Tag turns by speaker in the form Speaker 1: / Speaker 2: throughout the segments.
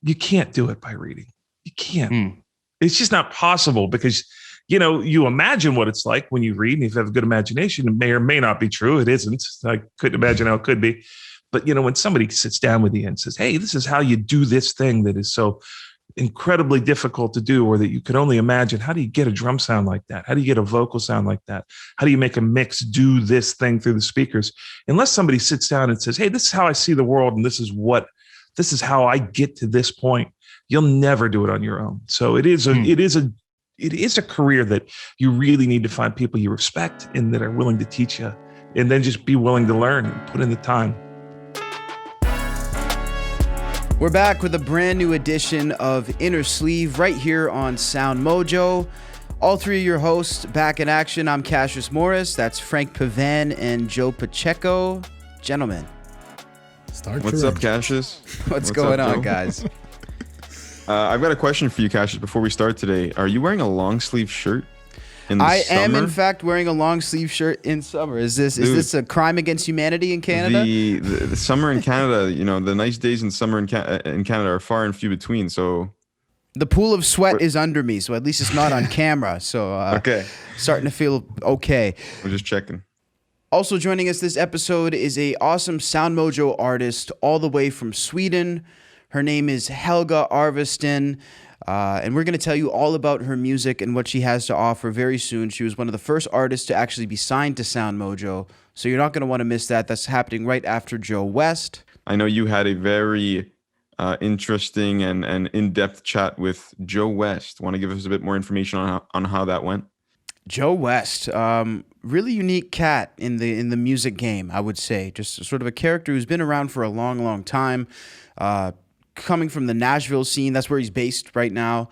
Speaker 1: You can't do it by reading. You can't. It's just not possible because, you imagine what it's like when you read, and if you have a good imagination, it may or may not be true. It isn't. I couldn't imagine how it could be. But, when somebody sits down with you and says, hey, this is how you do this thing that is so incredibly difficult to do, or that you could only imagine, how do you get a drum sound like that? How do you get a vocal sound like that? How do you make a mix do this thing through the speakers? Unless somebody sits down and says, hey, this is how I see the world, and this is how I get to this point, you'll never do it on your own. So it is a career that you really need to find people you respect and that are willing to teach you, and then just be willing to learn and put in the time.
Speaker 2: We're back with a brand new edition of Inner Sleeve right here on SoundMojo. All three of your hosts back in action. I'm Cassius Morris. That's Frank Pavan and Joe Pacheco. Gentlemen.
Speaker 3: What's up, Cassius?
Speaker 2: What's going on, guys?
Speaker 3: I've got a question for you, Cassius, before we start today. Are you wearing a long sleeve shirt in the summer?
Speaker 2: I am, in fact, wearing a long sleeve shirt in summer. Is this a crime against humanity in Canada?
Speaker 3: The summer in Canada, the nice days in summer in Canada are far and few between. So
Speaker 2: the pool of sweat is under me, so at least it's not on camera. So
Speaker 3: okay,
Speaker 2: starting to feel okay.
Speaker 3: We're just checking.
Speaker 2: Also joining us this episode is a awesome SoundMojo artist all the way from Sweden. Her name is Helga Arvesten, and we're going to tell you all about her music and what she has to offer very soon. She was one of the first artists to actually be signed to SoundMojo, so you're not going to want to miss that. That's happening right after Joe West.
Speaker 3: I know you had a very interesting and in-depth chat with Joe West. Want to give us a bit more information on how that went?
Speaker 2: Joe West, really unique cat in the music game, I would say. Just sort of a character who's been around for a long, long time. Coming from the Nashville scene, that's where he's based right now,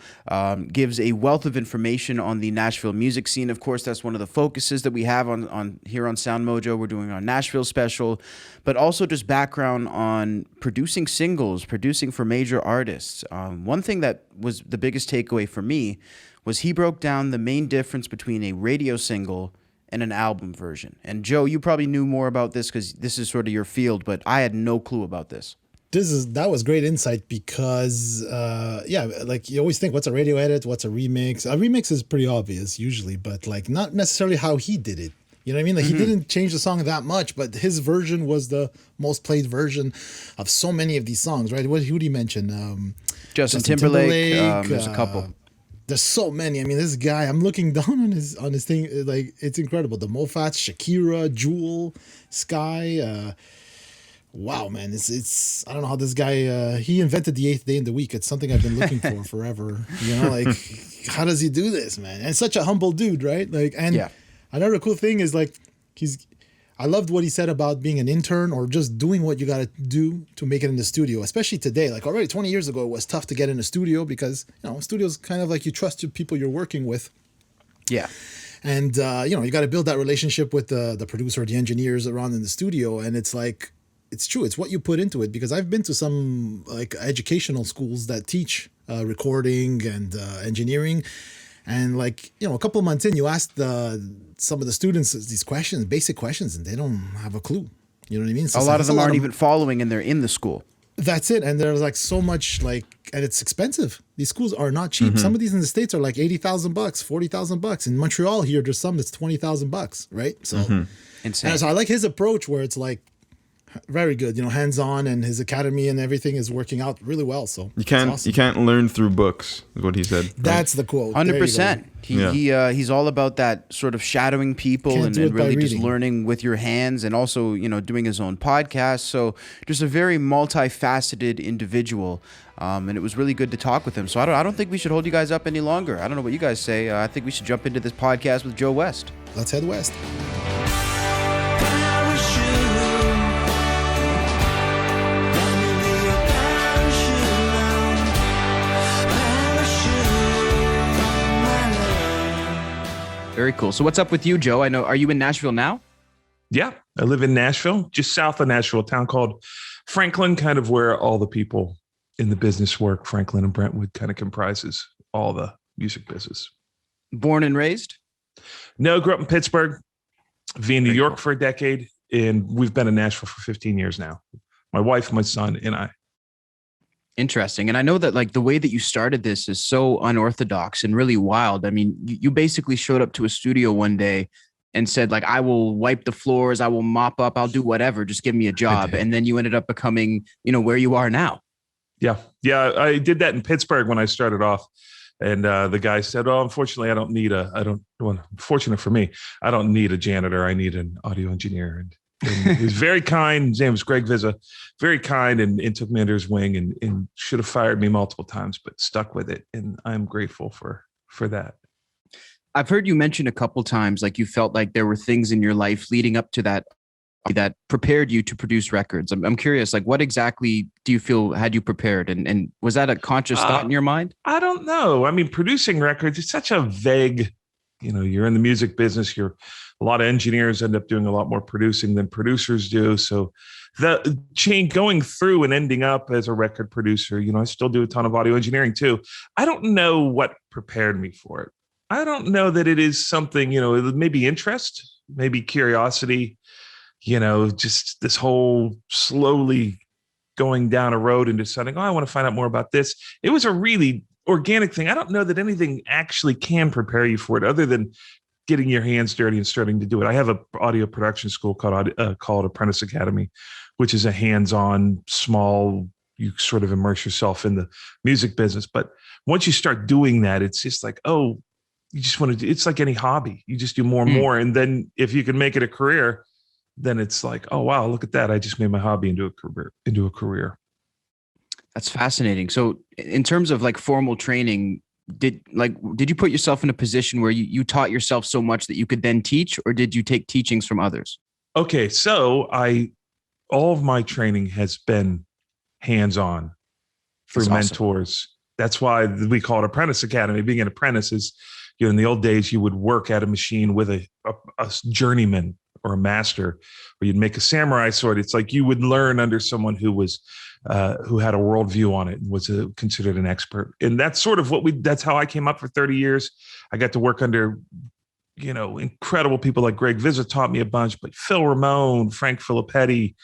Speaker 2: gives a wealth of information on the Nashville music scene. Of course, that's one of the focuses that we have on here on SoundMojo. We're doing our Nashville special, but also just background on producing singles, producing for major artists. One thing that was the biggest takeaway for me was he broke down the main difference between a radio single and an album version. And Joe, you probably knew more about this because this is sort of your field, but I had no clue about this.
Speaker 4: That was great insight because, like you always think, what's a radio edit? What's a remix? A remix is pretty obvious usually, but like not necessarily how he did it. You know what I mean? Like he didn't change the song that much, but his version was the most played version of so many of these songs, right? Who did he mention?
Speaker 2: Justin Timberlake. There's a couple.
Speaker 4: There's so many. I mean, this guy, I'm looking down on his thing. Like, it's incredible. The Mofats, Shakira, Jewel, Sky. Wow, man. It's I don't know how this guy, he invented the 8th day in the week. It's something I've been looking for forever. Like, how does he do this, man? And such a humble dude, right? Like, and another cool thing is like, I loved what he said about being an intern or just doing what you got to do to make it in the studio, especially today. Like already 20 years ago, it was tough to get in a studio because, studio's kind of like you trust the people you're working with.
Speaker 2: Yeah.
Speaker 4: And, you got to build that relationship with the producer, the engineers around in the studio. And it's like, it's true. It's what you put into it because I've been to some like educational schools that teach recording and engineering. And like, a couple of months in, you ask some of the students these questions, basic questions, and they don't have a clue. You know what I mean? So
Speaker 2: a lot of them aren't even following and they're in the school.
Speaker 4: That's it. And there's like so much and it's expensive. These schools are not cheap. Some of these in the States are like $80,000, $40,000. In Montreal here, there's some that's $20,000, right? So
Speaker 2: insane.
Speaker 4: And so I like his approach where it's like, very good, hands-on, and his academy and everything is working out really well. So
Speaker 3: you can't learn through books, is what he said. Right?
Speaker 4: That's the quote.
Speaker 2: 100%. He's all about that sort of shadowing people and really just learning with your hands, and also doing his own podcast. So just a very multifaceted individual, and it was really good to talk with him. So I don't think we should hold you guys up any longer. I don't know what you guys say. I think we should jump into this podcast with Joe West.
Speaker 4: Let's head west.
Speaker 2: Very cool. So what's up with you, Joe? I know, are you in Nashville now?
Speaker 1: Yeah, I live in Nashville, just south of Nashville, a town called Franklin, kind of where all the people in the business work. Franklin and Brentwood kind of comprises all the music business.
Speaker 2: Born and raised?
Speaker 1: No, grew up in Pittsburgh, via New York for a decade, and we've been in Nashville for 15 years now. My wife, my son, and I.
Speaker 2: Interesting. And I know that like the way that you started this is so unorthodox and really wild. I mean, you basically showed up to a studio one day and said like, I will wipe the floors, I will mop up, I'll do whatever, just give me a job. And then you ended up becoming, where you are now.
Speaker 1: Yeah. Yeah. I did that in Pittsburgh when I started off. And the guy said, "Oh, unfortunately, fortunate for me, I don't need a janitor. I need an audio engineer." And he was very kind. His name was Greg Vizza, very kind, and took me under his wing and should have fired me multiple times, but stuck with it. And I'm grateful for that.
Speaker 2: I've heard you mention a couple times, like you felt like there were things in your life leading up to that prepared you to produce records. I'm curious, like what exactly do you feel had you prepared? And was that a conscious thought in your mind?
Speaker 1: I don't know. I mean, producing records, it's such a vague, you're in the music business. A lot of engineers end up doing a lot more producing than producers do. So the chain going through and ending up as a record producer, I still do a ton of audio engineering too. I don't know what prepared me for it. I don't know that it is something, maybe interest, maybe curiosity, just this whole slowly going down a road and deciding, I want to find out more about this. It was a really organic thing. I don't know that anything actually can prepare you for it other than getting your hands dirty and starting to do it. I have an audio production school called Apprentice Academy, which is a hands-on, small, you sort of immerse yourself in the music business. But once you start doing that, it's just like, you just want to do, it's like any hobby. You just do more and more. And then if you can make it a career, then it's like, oh, wow, look at that. I just made my hobby into a career.
Speaker 2: That's fascinating. So in terms of like formal training, did you put yourself in a position where you taught yourself so much that you could then teach, or did you take teachings from others?
Speaker 1: Okay. So all of my training has been hands-on through mentors. That's why we call it Apprentice Academy. Being an apprentice is, in the old days, you would work at a machine with a journeyman or a master, or you'd make a samurai sword. It's like you would learn under someone who was who had a worldview on it and was considered an expert. And that's sort of that's how I came up for 30 years. I got to work under, incredible people like Greg Vizza taught me a bunch, but Phil Ramone, Frank Filippetti,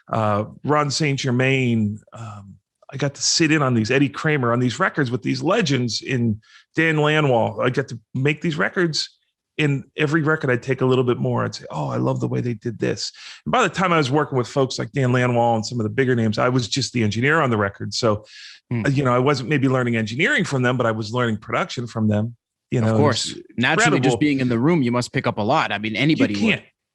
Speaker 1: Ron St. Germain. I got to sit in on these, Eddie Kramer, on these records with these legends in Dan Lanwall. I got to make these records. In every record, I'd take a little bit more. I'd say, I love the way they did this. And by the time I was working with folks like Dan Lanwall and some of the bigger names, I was just the engineer on the record. So, I wasn't maybe learning engineering from them, but I was learning production from them.
Speaker 2: Of course, naturally, just being in the room, you must pick up a lot. I mean, anybody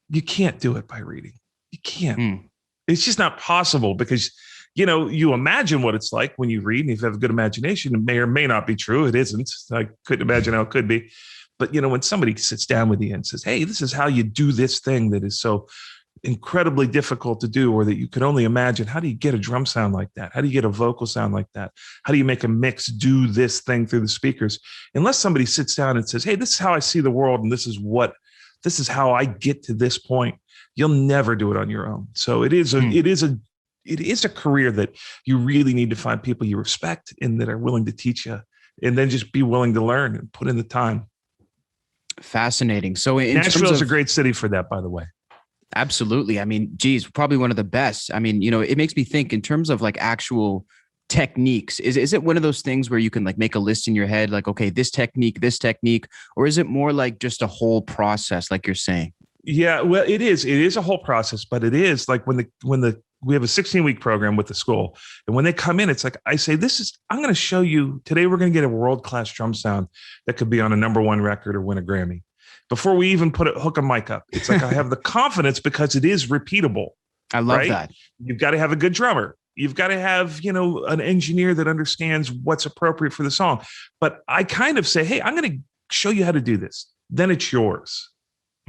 Speaker 1: you can't do it by reading. You can't. It's just not possible because, you imagine what it's like when you read, and if you have a good imagination, it may or may not be true. It isn't. I couldn't imagine how it could be. But, when somebody sits down with you and says, hey, this is how you do this thing that is so incredibly difficult to do, or that you could only imagine, how do you get a drum sound like that? How do you get a vocal sound like that? How do you make a mix do this thing through the speakers? Unless somebody sits down and says, hey, this is how I see the world, and this is how I get to this point, you'll never do it on your own. So it is a career that you really need to find people you respect and that are willing to teach you, and then just be willing to learn and put in the time.
Speaker 2: Fascinating. So
Speaker 1: Nashville is a great city for that, by the way.
Speaker 2: Absolutely. I mean, geez, probably one of the best. I mean, it makes me think in terms of like actual techniques. Is it one of those things where you can like make a list in your head, like, okay, this technique, or is it more like just a whole process, like you're saying?
Speaker 1: Yeah, well, it is. It is a whole process, but it is like when we have a 16-week program with the school, and when they come in, it's like I say, I'm going to show you today. We're going to get a world-class drum sound that could be on a #1 record or win a Grammy. Before we even hook a mic up, it's like I have the confidence because it is repeatable.
Speaker 2: I love that.
Speaker 1: You've got to have a good drummer. You've got to have, an engineer that understands what's appropriate for the song. But I kind of say, hey, I'm going to show you how to do this. Then it's yours.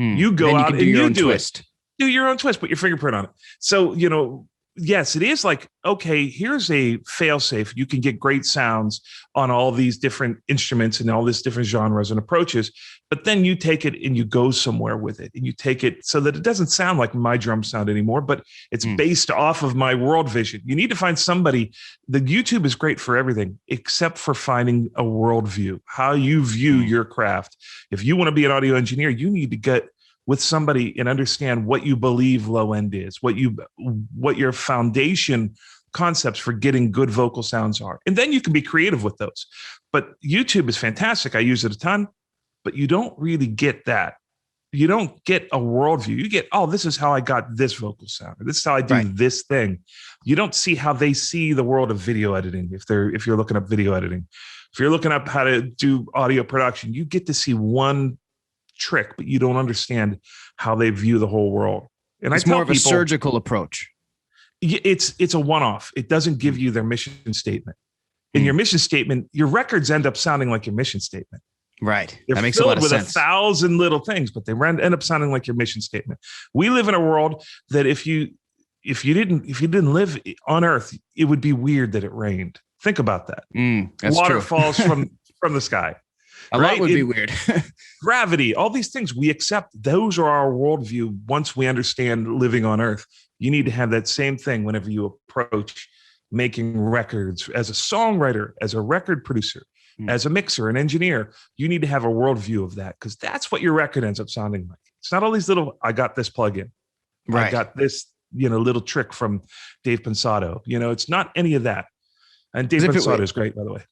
Speaker 1: You go out and you do it. Do your own twist, put your fingerprint on it. So, yes, it is like, okay, here's a fail-safe. You can get great sounds on all these different instruments and all these different genres and approaches, but then you take it and you go somewhere with it, and you take it so that it doesn't sound like my drum sound anymore, but it's based off of my world vision. You need to find somebody. The YouTube is great for everything except for finding a worldview, how you view your craft. If you want to be an audio engineer, you need to get with somebody and understand what you believe low end is, what your foundation concepts for getting good vocal sounds are. And then you can be creative with those. But YouTube is fantastic. I use it a ton, but you don't really get that. You don't get a worldview. You get, oh, this is how I got this vocal sound. Or this is how I do this thing. You don't see how they see the world of video editing. If you're looking up video editing, if you're looking up how to do audio production, you get to see one trick, but you don't understand how they view the whole world. And
Speaker 2: it's more of a surgical approach.
Speaker 1: It's a one-off. It doesn't give you their mission statement. In your mission statement, your records end up sounding like your mission statement.
Speaker 2: Right.
Speaker 1: They're
Speaker 2: that makes a lot of sense.
Speaker 1: With 1,000 little things, but they end up sounding like your mission statement. We live in a world that if you didn't live on Earth, it would be weird that it rained. Think about that.
Speaker 2: That's
Speaker 1: Water
Speaker 2: true.
Speaker 1: falls from the sky.
Speaker 2: A lot would be weird.
Speaker 1: Gravity, all these things we accept. Those are our worldview. Once we understand living on Earth, you need to have that same thing whenever you approach making records as a songwriter, as a record producer, as a mixer, an engineer. You need to have a worldview of that, because that's what your record ends up sounding like. It's not all these little, I got this plugin.
Speaker 2: Right.
Speaker 1: I got this, little trick from Dave Pensato. It's not any of that. And Dave Pensato is great, by the way.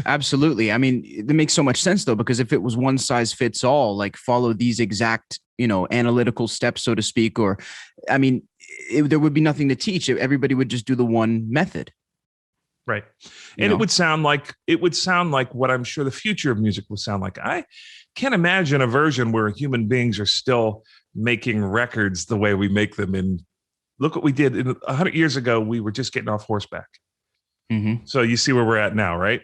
Speaker 2: Absolutely. I mean, it makes so much sense, though, because if it was one size fits all, like follow these exact, analytical steps, so to speak, or, I mean, there would be nothing to teach. Everybody would just do the one method.
Speaker 1: Right. And it would sound like what I'm sure the future of music will sound like. I can't imagine a version where human beings are still making records the way we make them. And look what we did 100 years ago. We were just getting off horseback.
Speaker 2: Mm-hmm.
Speaker 1: So you see where we're at now, right?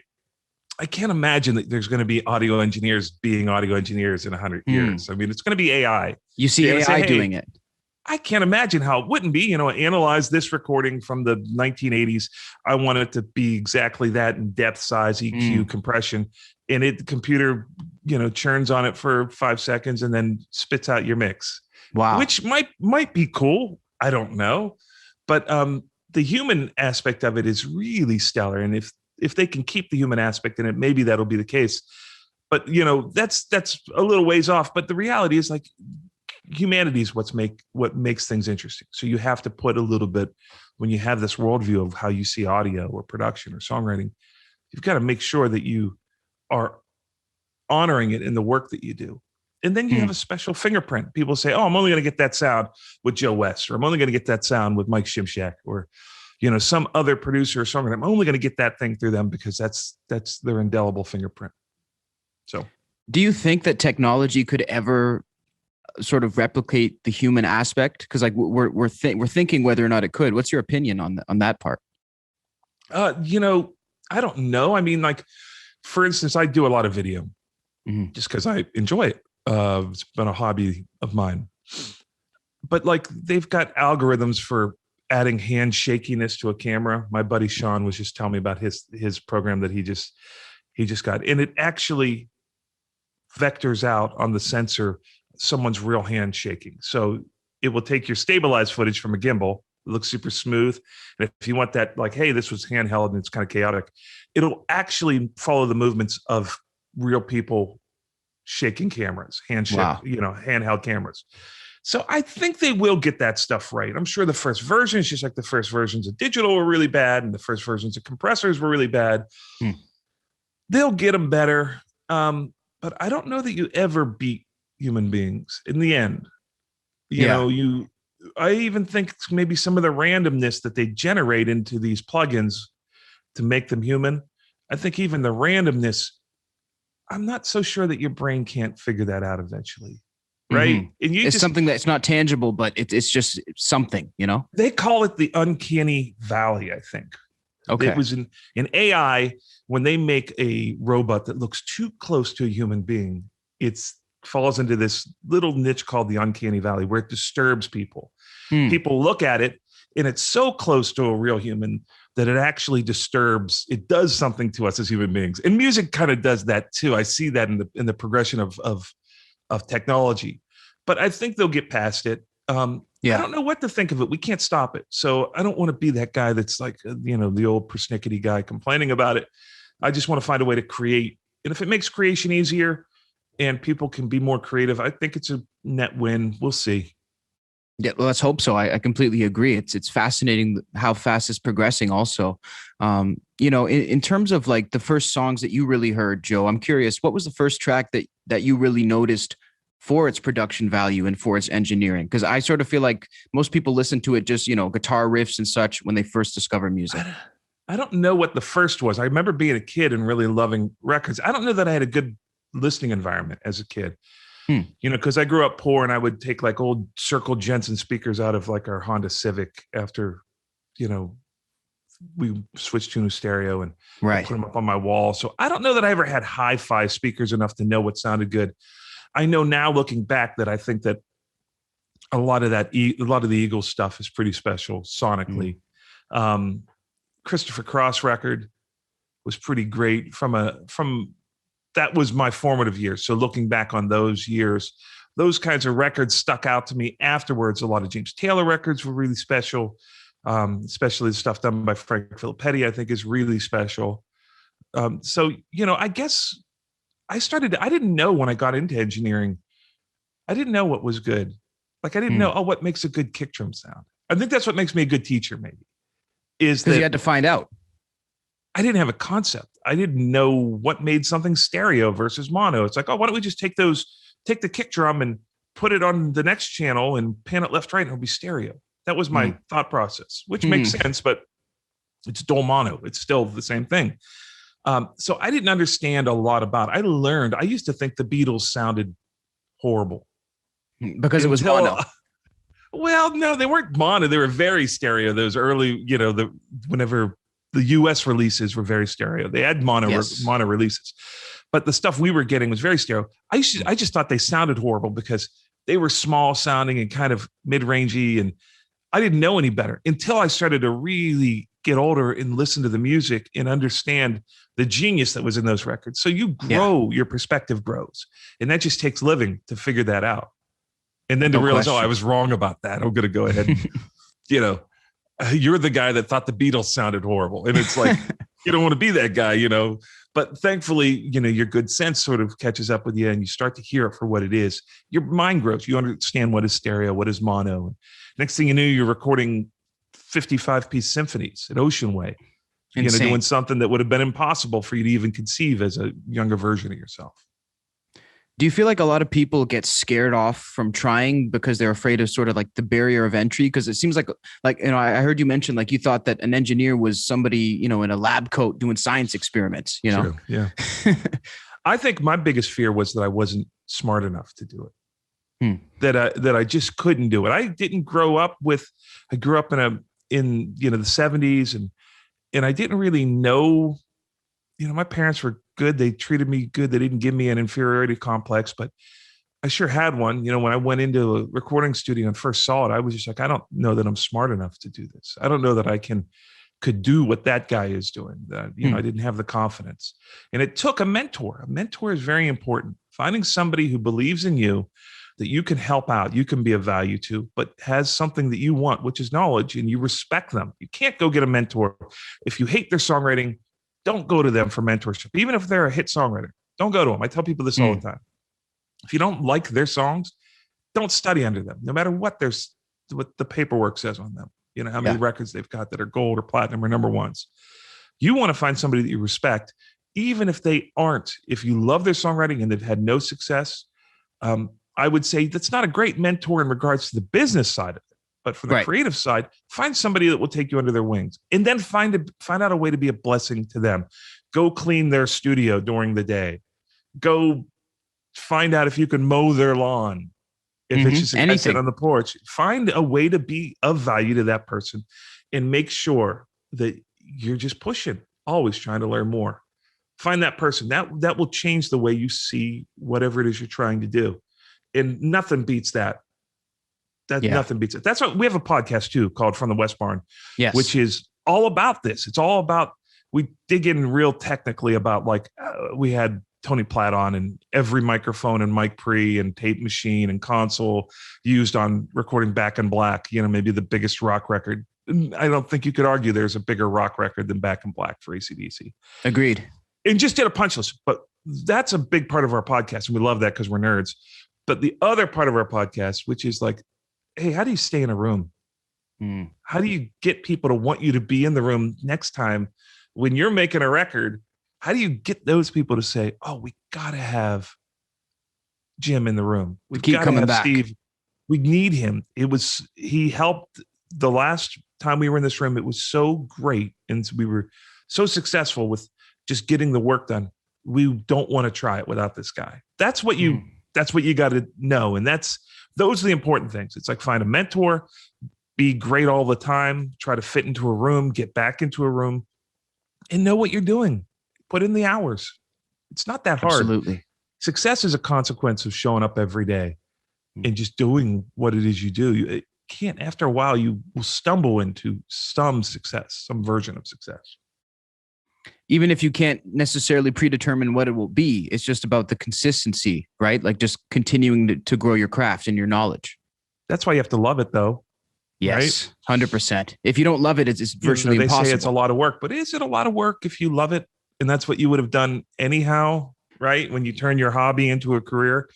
Speaker 1: I can't imagine that there's going to be audio engineers being audio engineers in 100 years. I mean, it's going to be AI.
Speaker 2: You see AI doing it.
Speaker 1: I can't imagine how it wouldn't be. Analyze this recording from the 1980s. I want it to be exactly that in depth, size, EQ, compression. And the computer, churns on it for 5 seconds and then spits out your mix.
Speaker 2: Wow.
Speaker 1: Which might be cool. I don't know. But the human aspect of it is really stellar. And if they can keep the human aspect in it, maybe that'll be the case. But, that's a little ways off. But the reality is, like, humanity is what makes things interesting. So you have to put a little bit, when you have this worldview of how you see audio or production or songwriting, you've got to make sure that you are honoring it in the work that you do. And then you have a special fingerprint. People say, oh, I'm only going to get that sound with Joe West, or I'm only going to get that sound with Mike Shimshak, or, some other producer or songwriter. I'm only going to get that thing through them because that's their indelible fingerprint. So
Speaker 2: do you think that technology could ever sort of replicate the human aspect? Because we're thinking whether or not it could. What's your opinion on that part?
Speaker 1: I don't know. I mean, like, for instance, I do a lot of video just because I enjoy it. It's been a hobby of mine. But like, they've got algorithms for adding hand shakiness to a camera. My buddy Sean was just telling me about his program that he just got, and it actually vectors out on the sensor someone's real hand shaking. So it will take your stabilized footage from a gimbal. It looks super smooth. And if you want that, like, hey, this was handheld and it's kind of chaotic, it'll actually follow the movements of real people shaking cameras, handheld cameras. So I think they will get that stuff right. I'm sure the first versions, just like the first versions of digital, were really bad, and the first versions of compressors were really bad. They'll get them better. But I don't know that you ever beat human beings in the end. I even think maybe some of the randomness that they generate into these plugins to make them human, I think even the randomness, I'm not so sure that your brain can't figure that out eventually. Right. And
Speaker 2: it's something that's not tangible, but it's just something,
Speaker 1: They call it the uncanny valley, I think.
Speaker 2: Okay.
Speaker 1: It was in AI, when they make a robot that looks too close to a human being, it falls into this little niche called the uncanny valley, where it disturbs people. People look at it and it's so close to a real human that it actually disturbs. It does something to us as human beings. And music kind of does that too. I see that in the progression of technology, but I think they'll get past it. I don't know what to think of it. We can't stop it. So I don't want to be that guy that's like, the old persnickety guy complaining about it. I just want to find a way to create. And if it makes creation easier and people can be more creative, I think it's a net win. We'll see.
Speaker 2: Yeah, well, let's hope so. I completely agree. It's fascinating how fast it's progressing. Also, in terms of like the first songs that you really heard, Joe, I'm curious, what was the first track that you really noticed for its production value and for its engineering? Because I sort of feel like most people listen to it just guitar riffs and such when they first discover music.
Speaker 1: I don't know what the first was. I remember being a kid and really loving records. I don't know that I had a good listening environment as a kid. Because I grew up poor and I would take like old Circle Jensen speakers out of like our Honda Civic after, we switched to a new stereo and put them up on my wall. So I don't know that I ever had hi-fi speakers enough to know what sounded good. I know now looking back that I think that a lot of the Eagles stuff is pretty special sonically. Christopher Cross record was pretty great that was my formative years. So looking back on those years, those kinds of records stuck out to me afterwards. A lot of James Taylor records were really special, especially the stuff done by Frank Filippetti, I think is really special. I guess I didn't know when I got into engineering, I didn't know what was good. Like I didn't know, what makes a good kick drum sound. I think that's what makes me a good teacher maybe. Is that
Speaker 2: you had to find out.
Speaker 1: I didn't have a concept. I didn't know what made something stereo versus mono. It's like, why don't we just take the kick drum and put it on the next channel and pan it left, right, and it'll be stereo. That was my thought process, which makes sense, but it's dual mono. It's still the same thing. So I didn't understand a lot about it. I used to think the Beatles sounded horrible.
Speaker 2: Because it was mono.
Speaker 1: Well, no, they weren't mono. They were very stereo. Those early, whenever the US releases were very stereo. They had mono releases, but the stuff we were getting was very stereo. I just thought they sounded horrible because they were small sounding and kind of mid-rangey, and I didn't know any better until I started to really get older and listen to the music and understand the genius that was in those records. So you grow, your perspective grows, and that just takes living to figure that out. And then to realize, I was wrong about that. I'm going to go ahead and, you're the guy that thought the Beatles sounded horrible. And it's like, you don't want to be that guy, but thankfully, your good sense sort of catches up with you and you start to hear it for what it is. Your mind grows. You understand what is stereo, what is mono. And next thing you knew, you're recording 55-piece symphonies at Ocean Way, doing something that would have been impossible for you to even conceive as a younger version of yourself.
Speaker 2: Do you feel like a lot of people get scared off from trying because they're afraid of sort of like the barrier of entry? Because it seems like, I heard you mention, like you thought that an engineer was somebody, in a lab coat doing science experiments,
Speaker 1: True. Yeah. I think my biggest fear was that I wasn't smart enough to do it. That I just couldn't do it. I didn't grow up I grew up in the 70s and I didn't really know, my parents were good. They treated me good. They didn't give me an inferiority complex, but I sure had one. When I went into a recording studio and first saw it, I was just like, I don't know that I'm smart enough to do this. I don't know that I could do what that guy is doing. That, I didn't have the confidence. And it took a mentor. A mentor is very important. Finding somebody who believes in you, that you can help out, you can be of value to, but has something that you want, which is knowledge, and you respect them. You can't go get a mentor. If you hate their songwriting, don't go to them for mentorship. Even if they're a hit songwriter, don't go to them. I tell people this all the time. If you don't like their songs, don't study under them, no matter what the paperwork says on them. How many records they've got that are gold or platinum or number ones. You want to find somebody that you respect, even if they aren't. If you love their songwriting and they've had no success, I would say that's not a great mentor in regards to the business side of it. But for the creative side, find somebody that will take you under their wings, and then find out a way to be a blessing to them. Go clean their studio during the day. Go find out if you can mow their lawn. If it's just a sit on the porch, find a way to be of value to that person, and make sure that you're just pushing, always trying to learn more. Find that person that will change the way you see whatever it is you're trying to do, and nothing beats that. Nothing beats it. That's what we have a podcast too called From the West Barn, which is all about this. It's all about, we dig in real technically about we had Tony Platt on, and every microphone and mic pre and tape machine and console used on recording Back in Black, maybe the biggest rock record. I don't think you could argue there's a bigger rock record than Back in Black for AC/DC.
Speaker 2: Agreed.
Speaker 1: And just did a punch list, but that's a big part of our podcast. And we love that because we're nerds. But the other part of our podcast, which is like hey, how do you stay in a room?
Speaker 2: Mm.
Speaker 1: How do you get people to want you to be in the room next time when you're making a record? How do you get those people to say, oh, we got to have Jim in the room. We
Speaker 2: Keep
Speaker 1: got to
Speaker 2: coming
Speaker 1: have
Speaker 2: back.
Speaker 1: Steve. We need him. He helped the last time we were in this room. It was so great. And we were so successful with just getting the work done. We don't want to try it without this guy. That's what you got to know. And those are the important things. It's like find a mentor, be great all the time, try to fit into a room, get back into a room, and know what you're doing. Put in the hours. It's not that hard.
Speaker 2: Absolutely.
Speaker 1: Success is a consequence of showing up every day and just doing what it is you do. You can't, after a while, you will stumble into some success, some version of success.
Speaker 2: Even if you can't necessarily predetermine what it will be, it's just about the consistency, right? Like just continuing to grow your craft and your knowledge.
Speaker 1: That's why you have to love it, though.
Speaker 2: Yes, right? 100%. If you don't love it, it's virtually impossible. They say
Speaker 1: it's a lot of work, but is it a lot of work if you love it? And that's what you would have done anyhow, right? When you turn your hobby into a career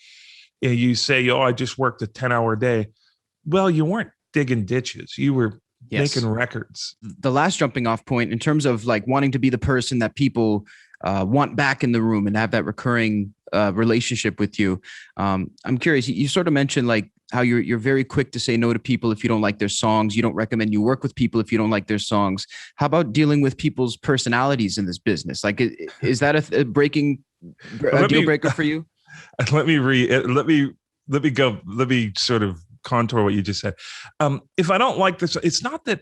Speaker 1: and you say, oh, I just worked a 10-hour day. Well, you weren't digging ditches. You were making records.
Speaker 2: The last jumping off point in terms of like wanting to be the person that people want back in the room and have that recurring relationship with you. I'm curious, you sort of mentioned like how you're very quick to say no to people if you don't like their songs. You don't recommend you work with people if you don't like their songs. How about dealing with people's personalities in this business? Like, is that a deal breaker for you?
Speaker 1: Let me sort of contour what you just said. If I don't like this, it's not that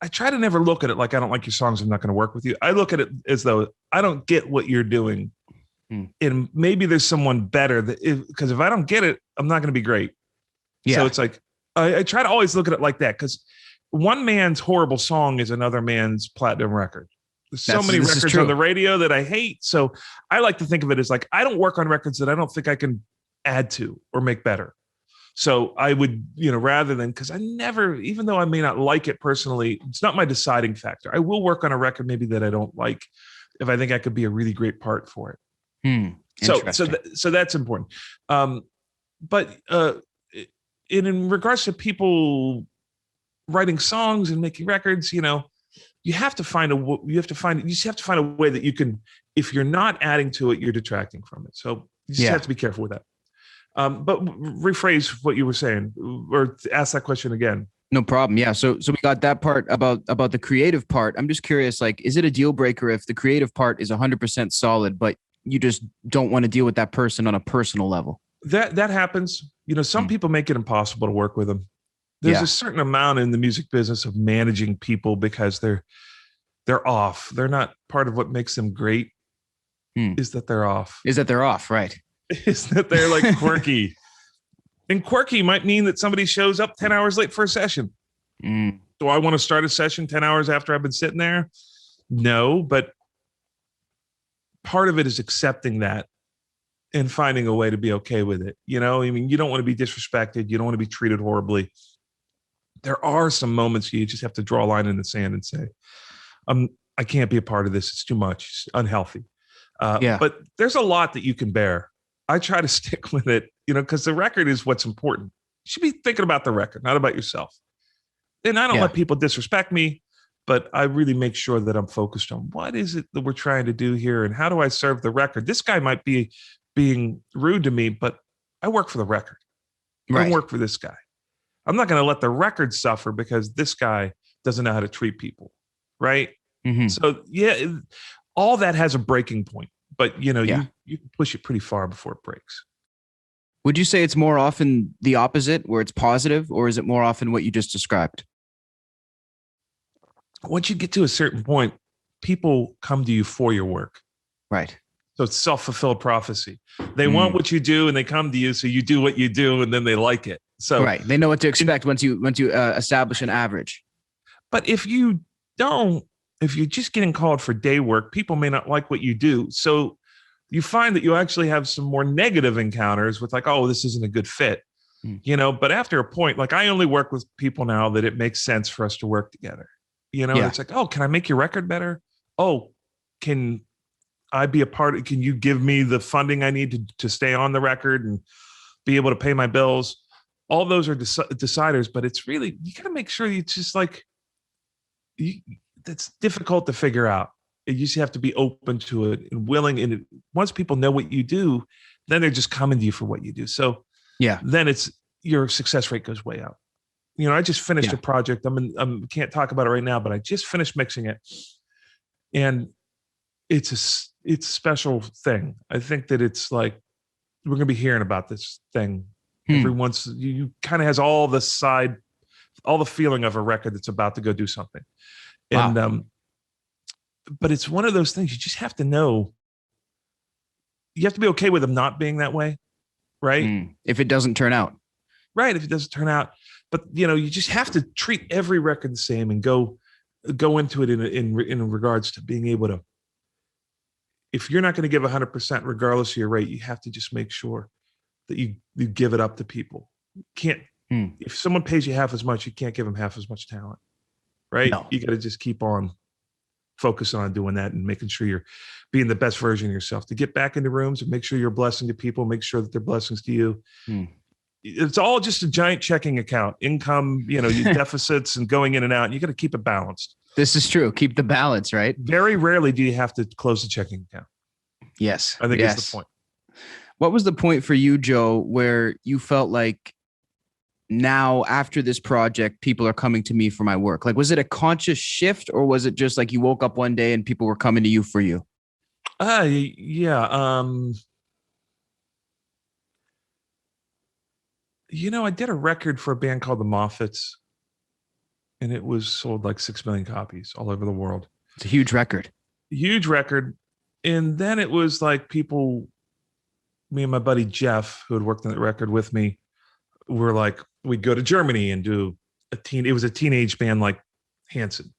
Speaker 1: I try to never look at it like I don't like your songs, I'm not going to work with you. I look at it as though I don't get what you're doing. And maybe there's someone better because if I don't get it, I'm not going to be great. Yeah. So it's like, I try to always look at it like that because one man's horrible song is another man's platinum record. There's so many records on the radio that I hate. So I like to think of it as like, I don't work on records that I don't think I can add to or make better. So I would, rather than, because I never, even though I may not like it personally, it's not my deciding factor. I will work on a record maybe that I don't like if I think I could be a really great part for it. So that's important. But in regards to people writing songs and making records, you have to find a way that you can, if you're not adding to it, you're detracting from it. So you just have to be careful with that. But rephrase what you were saying or ask that question again.
Speaker 2: No problem. Yeah. So we got that part about the creative part. I'm just curious, like, is it a deal breaker if the creative part is 100% solid, but you just don't want to deal with that person on a personal level? That
Speaker 1: happens. Some people make it impossible to work with them. There's a certain amount in the music business of managing people because they're off. They're not part of what makes them great. Is that they're off.
Speaker 2: Right.
Speaker 1: Is that they're like quirky. And quirky might mean that somebody shows up 10 hours late for a session. Do I want to start a session 10 hours after I've been sitting there? No, but part of it is accepting that and finding a way to be okay with it. You don't want to be disrespected. You don't want to be treated horribly. There are some moments you just have to draw a line in the sand and say, I can't be a part of this. It's too much. It's unhealthy. But there's a lot that you can bear. I try to stick with it, because the record is what's important. You should be thinking about the record, not about yourself. And I don't let people disrespect me, but I really make sure that I'm focused on what is it that we're trying to do here and how do I serve the record? This guy might be being rude to me, but I work for the record. I work for this guy. I'm not going to let the record suffer because this guy doesn't know how to treat people. Right. Mm-hmm. So all that has a breaking point, but you can push it pretty far before it breaks.
Speaker 2: Would you say it's more often the opposite where it's positive, or is it more often what you just described?
Speaker 1: Once you get to a certain point, people come to you for your work.
Speaker 2: Right.
Speaker 1: So it's self-fulfilled prophecy. They want what you do and they come to you. So you do what you do and then they like it. So
Speaker 2: right. They know what to expect once you establish an average.
Speaker 1: But if you're just getting called for day work, people may not like what you do. So you find that you actually have some more negative encounters with like, oh, this isn't a good fit, but after a point, like I only work with people now that it makes sense for us to work together. It's like, oh, can I make your record better? Oh, can I be a part? Can you give me the funding I need to stay on the record and be able to pay my bills? all those are deciders, but it's really, you got to make sure it's just like, that's difficult to figure out. You just have to be open to it and willing. And once people know what you do, then they're just coming to you for what you do. So then your success rate goes way up. You know, I just finished a project. Can't talk about it right now, but I just finished mixing it, and it's a special thing. I think that it's like, we're going to be hearing about this thing every once. You kind of has all the feeling of a record that's about to go do something. Wow. And, but it's one of those things you just have to know. You have to be okay with them not being that way. Right.
Speaker 2: If it doesn't turn out.
Speaker 1: Right. If it doesn't turn out, but you know, you just have to treat every record the same and go into it in regards to being able to, if you're not going to give 100% regardless of your rate, you have to just make sure that you give it up to people. You can't, if someone pays you half as much, you can't give them half as much talent. Right. No. You got to just keep on focusing on doing that and making sure you're being the best version of yourself, to get back into rooms and make sure you're a blessing to people, make sure that they're blessings to you. It's all just a giant checking account, income, you know, your deficits and going in and out. And you got to keep it balanced.
Speaker 2: This is true. Keep the balance, right?
Speaker 1: Very rarely do you have to close the checking account.
Speaker 2: Yes.
Speaker 1: I think that's the point.
Speaker 2: What was the point for you, Joe, where you felt like, now after this project, people are coming to me for my work? Like, was it a conscious shift, or was it just like you woke up one day and people were coming to you for you?
Speaker 1: Yeah. You know, I did a record for a band called the Moffats, and it was sold like 6 million copies all over the world.
Speaker 2: It's a huge record.
Speaker 1: Huge record. And then it was like people, me and my buddy Jeff, who had worked on that record with me, were like, we'd go to Germany and do it was a teenage band like Hanson.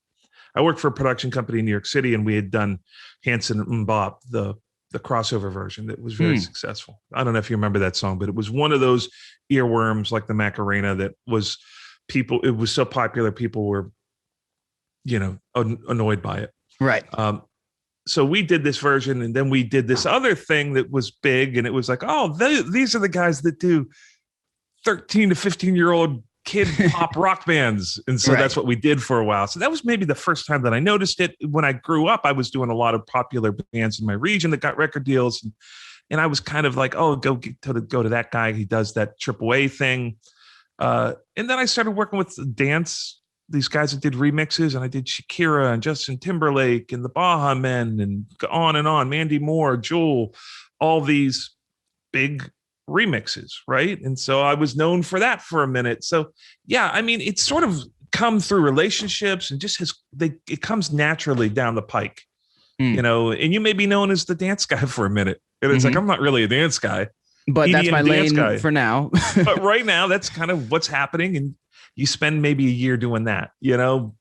Speaker 1: I worked for a production company in New York City, and we had done Hanson and Mbop, the crossover version that was very successful. I don't know if you remember that song, but it was one of those earworms like the Macarena that was it was so popular, people were, you know, annoyed by it.
Speaker 2: Right.
Speaker 1: So we did this version, and then we did this other thing that was big, and it was like, oh, these are the guys that do 13 to 15-year-old kid pop rock bands. And so that's what we did for a while. So that was maybe the first time that I noticed it. When I grew up, I was doing a lot of popular bands in my region that got record deals. And I was kind of like, oh, go to that guy. He does that AAA thing. And then I started working with these guys that did remixes, and I did Shakira and Justin Timberlake and the Baha Men and on, Mandy Moore, Jewel, all these big remixes, right? And so I was known for that for a minute. So yeah, I mean, it's sort of come through relationships and just it comes naturally down the pike, you know. And you may be known as the dance guy for a minute, and it's like, I'm not really a dance guy,
Speaker 2: but that's my lane for now.
Speaker 1: But right now, that's kind of what's happening, and you spend maybe a year doing that, you know.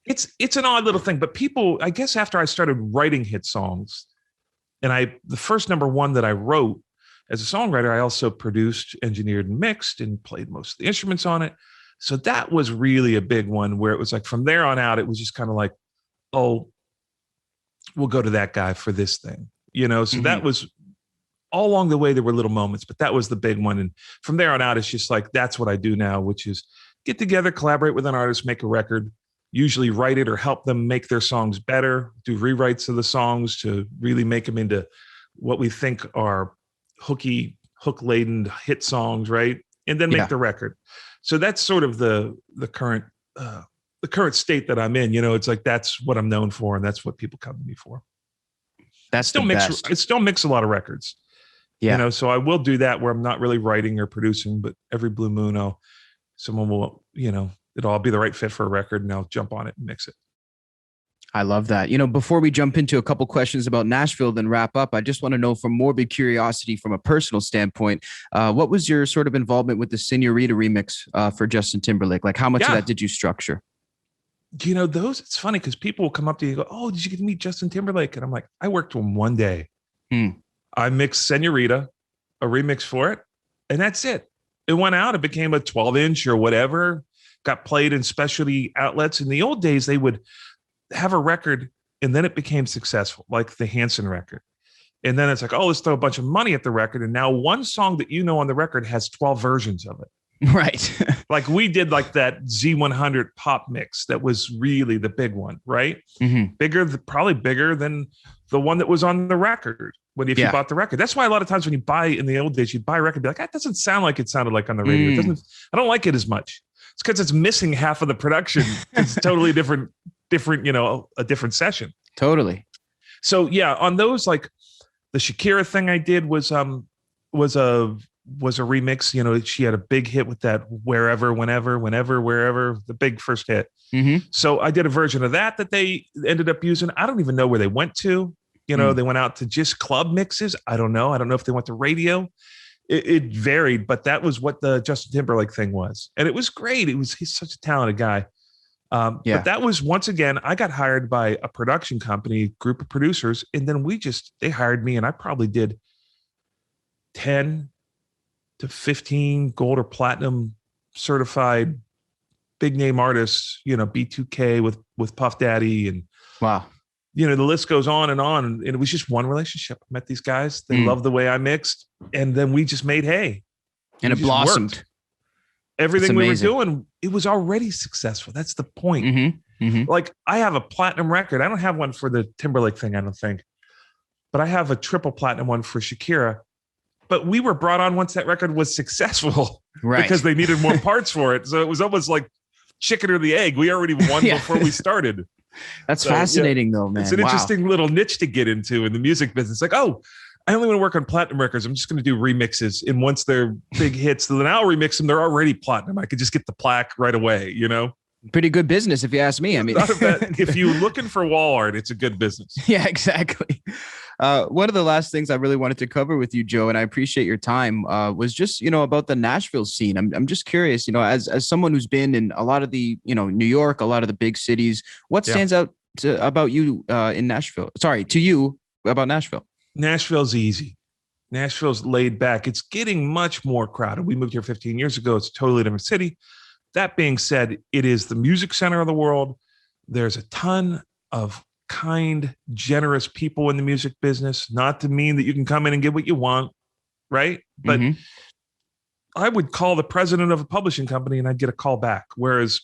Speaker 1: It's an odd little thing, but people, I guess, after I started writing hit songs, and the first number one that I wrote as a songwriter, I also produced, engineered, and mixed, and played most of the instruments on it. So that was really a big one, where it was like, from there on out, it was just kind of like, oh, we'll go to that guy for this thing, you know? So that was all along the way. There were little moments, but that was the big one. And from there on out, it's just like, that's what I do now, which is get together, collaborate with an artist, make a record, usually write it or help them make their songs better, do rewrites of the songs to really make them into what we think are hook-laden hit songs, right? And then make the record. So that's sort of the current state that I'm in. You know, it's like, that's what I'm known for, and that's what people come to me for.
Speaker 2: That's still
Speaker 1: I still mix a lot of records. Yeah. You know, so I will do that where I'm not really writing or producing, but every blue moon, someone will, you know, it'll all be the right fit for a record, and I'll jump on it and mix it.
Speaker 2: I love that. You know, before we jump into a couple questions about Nashville, then wrap up, I just want to know, from morbid curiosity, from a personal standpoint, what was your sort of involvement with the Senorita remix for Justin Timberlake? Like, how much of that did you structure?
Speaker 1: You know, it's funny because people will come up to you and go, oh, did you get to meet Justin Timberlake? And I'm like, I worked with him one day. I mixed Senorita, a remix for it, and that's it. It went out. It became a 12-inch or whatever, got played in specialty outlets. In the old days, they would have a record and then it became successful, like the Hanson record. And then it's like, oh, let's throw a bunch of money at the record. And now one song that you know on the record has 12 versions of it.
Speaker 2: Right.
Speaker 1: Like we did like that Z100 pop mix. That was really the big one, right? Probably bigger than the one that was on the record if you bought the record. That's why a lot of times when you buy in the old days, you'd buy a record, be like, that doesn't sound like it sounded like on the radio. It doesn't, I don't like it as much. It's because it's missing half of the production. It's totally different, a different session.
Speaker 2: Totally.
Speaker 1: So yeah, on those, like the Shakira thing I did was a remix. She had a big hit with that wherever, whenever, wherever, the big first hit. So I did a version of that they ended up using. I don't even know where they went to. They went out to just club mixes. I don't know. I don't know if they went to radio. It varied, but that was what the Justin Timberlake thing was. And it was great. He's such a talented guy. But that was, once again, I got hired by a production company, group of producers. And then they hired me, and I probably did 10 to 15 gold or platinum certified big name artists, B2K with Puff Daddy, and
Speaker 2: wow.
Speaker 1: The list goes on. And it was just one relationship. I met these guys. They loved the way I mixed. And then we just made hay.
Speaker 2: And it blossomed.
Speaker 1: Worked. Everything we were doing, it was already successful. That's the point. Like I have a platinum record. I don't have one for the Timberlake thing, I don't think. But I have a triple platinum one for Shakira. But we were brought on once that record was successful, right? Because they needed more parts for it. So it was almost like chicken or the egg. We already won before we started.
Speaker 2: That's fascinating, though, man.
Speaker 1: It's an interesting little niche to get into in the music business. Like, oh, I only want to work on platinum records. I'm just going to do remixes. And once they're big hits, then I'll remix them. They're already platinum. I could just get the plaque right away,
Speaker 2: Pretty good business, if you ask me. I mean,
Speaker 1: if you're looking for wall art, it's a good business.
Speaker 2: Yeah, exactly. One of the last things I really wanted to cover with you, Joe, and I appreciate your time, was just, about the Nashville scene. I'm just curious, as someone who's been in a lot of the, New York, a lot of the big cities, what stands out about you in Nashville? Sorry, to you about Nashville.
Speaker 1: Nashville's easy. Nashville's laid back. It's getting much more crowded. We moved here 15 years ago. It's a totally different city. That being said, it is the music center of the world. There's a ton of kind, generous people in the music business, not to mean that you can come in and get what you want, right? But I would call the president of a publishing company and I'd get a call back. Whereas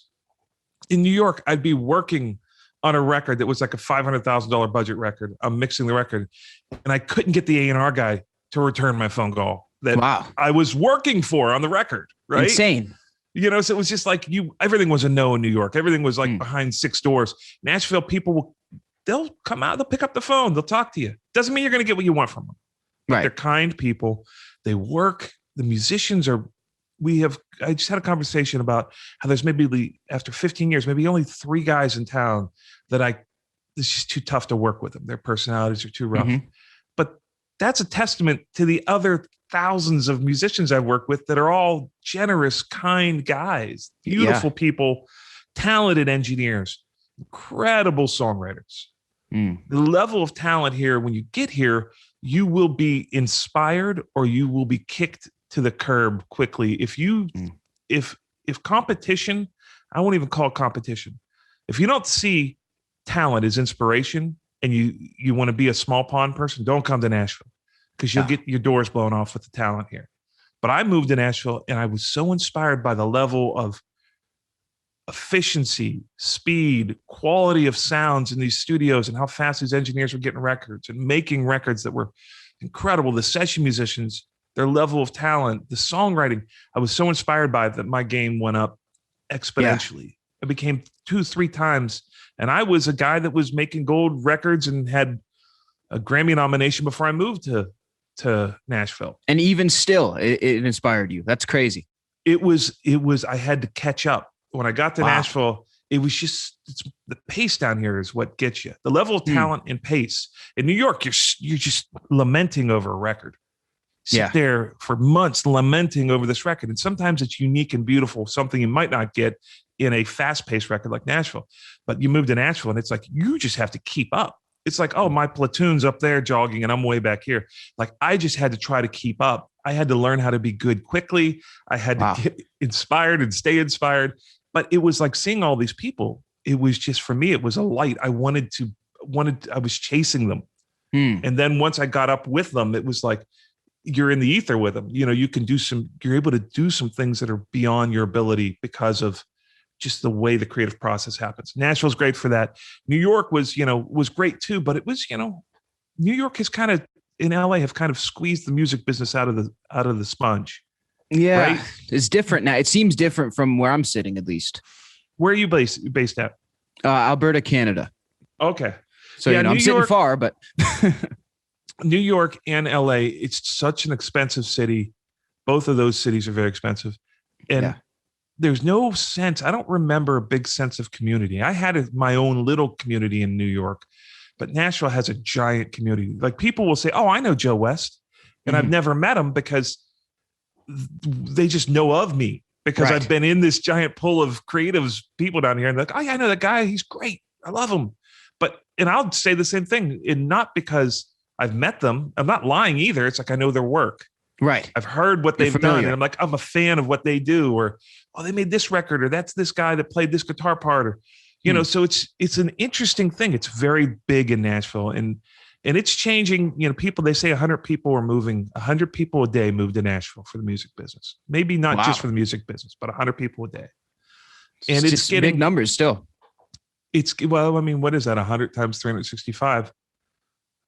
Speaker 1: in New York, I'd be working on a record that was like a $500,000 budget record. I'm mixing the record and I couldn't get the A&R guy to return my phone call that I was working for on the record, right?
Speaker 2: Insane.
Speaker 1: So it was just like everything was a no in New York. Everything was like behind 6 doors. Nashville people they'll come out, they'll pick up the phone, they'll talk to you. Doesn't mean you're going to get what you want from them. But they're kind people. They work. The musicians I just had a conversation about how there's maybe after 15 years, maybe only 3 guys in town that it's just too tough to work with them. Their personalities are too rough. But that's a testament to the other thousands of musicians I've worked with that are all generous, kind guys, beautiful people, talented engineers, incredible songwriters. The level of talent here, when you get here, you will be inspired or you will be kicked to the curb quickly. If competition, I won't even call it competition. If you don't see talent as inspiration and you want to be a small pond person, don't come to Nashville. Because you'll get your doors blown off with the talent here. But I moved to Nashville and I was so inspired by the level of efficiency, speed, quality of sounds in these studios and how fast these engineers were getting records and making records that were incredible. The session musicians, their level of talent, the songwriting, I was so inspired by it that my game went up exponentially. It became 2-3 times. And I was a guy that was making gold records and had a Grammy nomination before I moved to Nashville.
Speaker 2: And even still, it inspired you. That's crazy.
Speaker 1: It was, I had to catch up. When I got to Nashville, it was just the pace down here is what gets you. The level of talent and pace. In New York, you're just lamenting over a record. Sit there for months lamenting over this record. And sometimes it's unique and beautiful, something you might not get in a fast-paced record like Nashville. But you move to Nashville and it's like, you just have to keep up. It's like, oh, my platoon's up there jogging and I'm way back here. Like, I just had to try to keep up. I had to learn how to be good quickly. I had to get inspired and stay inspired. But it was like seeing all these people. It was just, for me, it was a light. I was chasing them. And then once I got up with them, it was like, you're in the ether with them. You know, you're able to do some things that are beyond your ability because of just the way the creative process happens. Nashville's great for that. New York was great too, but it was, New York has kind of, in LA, have kind of squeezed the music business out of the sponge.
Speaker 5: Yeah.
Speaker 1: Right?
Speaker 5: It's different now. It seems different from where I'm sitting, at least.
Speaker 1: Where are you based at?
Speaker 5: Alberta, Canada.
Speaker 1: Okay.
Speaker 5: So,
Speaker 1: Yeah,
Speaker 5: I'm sitting far, but
Speaker 1: New York and LA, it's such an expensive city. Both of those cities are very expensive. And there's no sense. I don't remember a big sense of community. I had my own little community in New York, but Nashville has a giant community. Like, people will say, "Oh, I know Joe West." And I've never met him because they just know of me because I've been in this giant pool of creatives, people down here. And they're like, "Oh yeah, I know that guy. He's great. I love him." And I'll say the same thing. And not because I've met them. I'm not lying either. It's like, I know their work.
Speaker 5: Right.
Speaker 1: I've heard what they've done. And I'm like, I'm a fan of what they do. Or, oh, they made this record, or that's this guy that played this guitar part, or, so it's an interesting thing. It's very big in Nashville, and it's changing. People, they say 100 people are moving, 100 people a day move to Nashville for the music business. Maybe not just for the music business, but 100 people a day. And it's getting
Speaker 5: big numbers still.
Speaker 1: What is that? 100 times 365,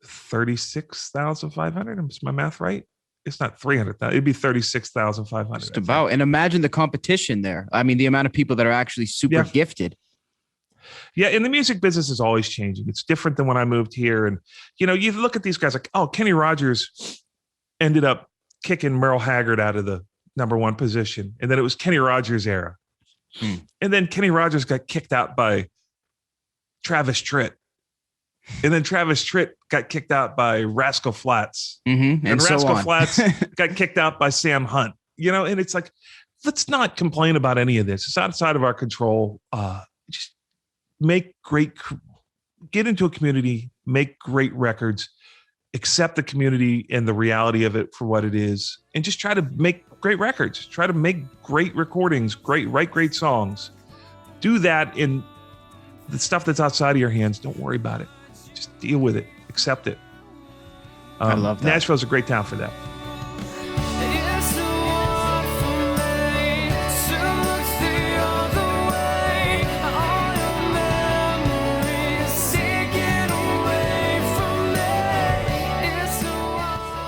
Speaker 1: 36,500. Is my math right? It's not 300,000. It'd be 36,500.
Speaker 5: Just about. And imagine the competition there. I mean, the amount of people that are actually super gifted.
Speaker 1: Yeah. And the music business is always changing. It's different than when I moved here. And, you look at these guys like, oh, Kenny Rogers ended up kicking Merle Haggard out of the number one position. And then it was Kenny Rogers' era. And then Kenny Rogers got kicked out by Travis Tritt. And then Travis Tritt got kicked out by Rascal Flatts.
Speaker 5: And
Speaker 1: Rascal Flatts got kicked out by Sam Hunt. And it's like, let's not complain about any of this. It's outside of our control. Just get into a community, make great records, accept the community and the reality of it for what it is, and just try to make great records, try to make great recordings, write great songs. Do that. In the stuff that's outside of your hands, don't worry about it. Just deal with it, accept it.
Speaker 5: I love that.
Speaker 1: Nashville's a great town for that.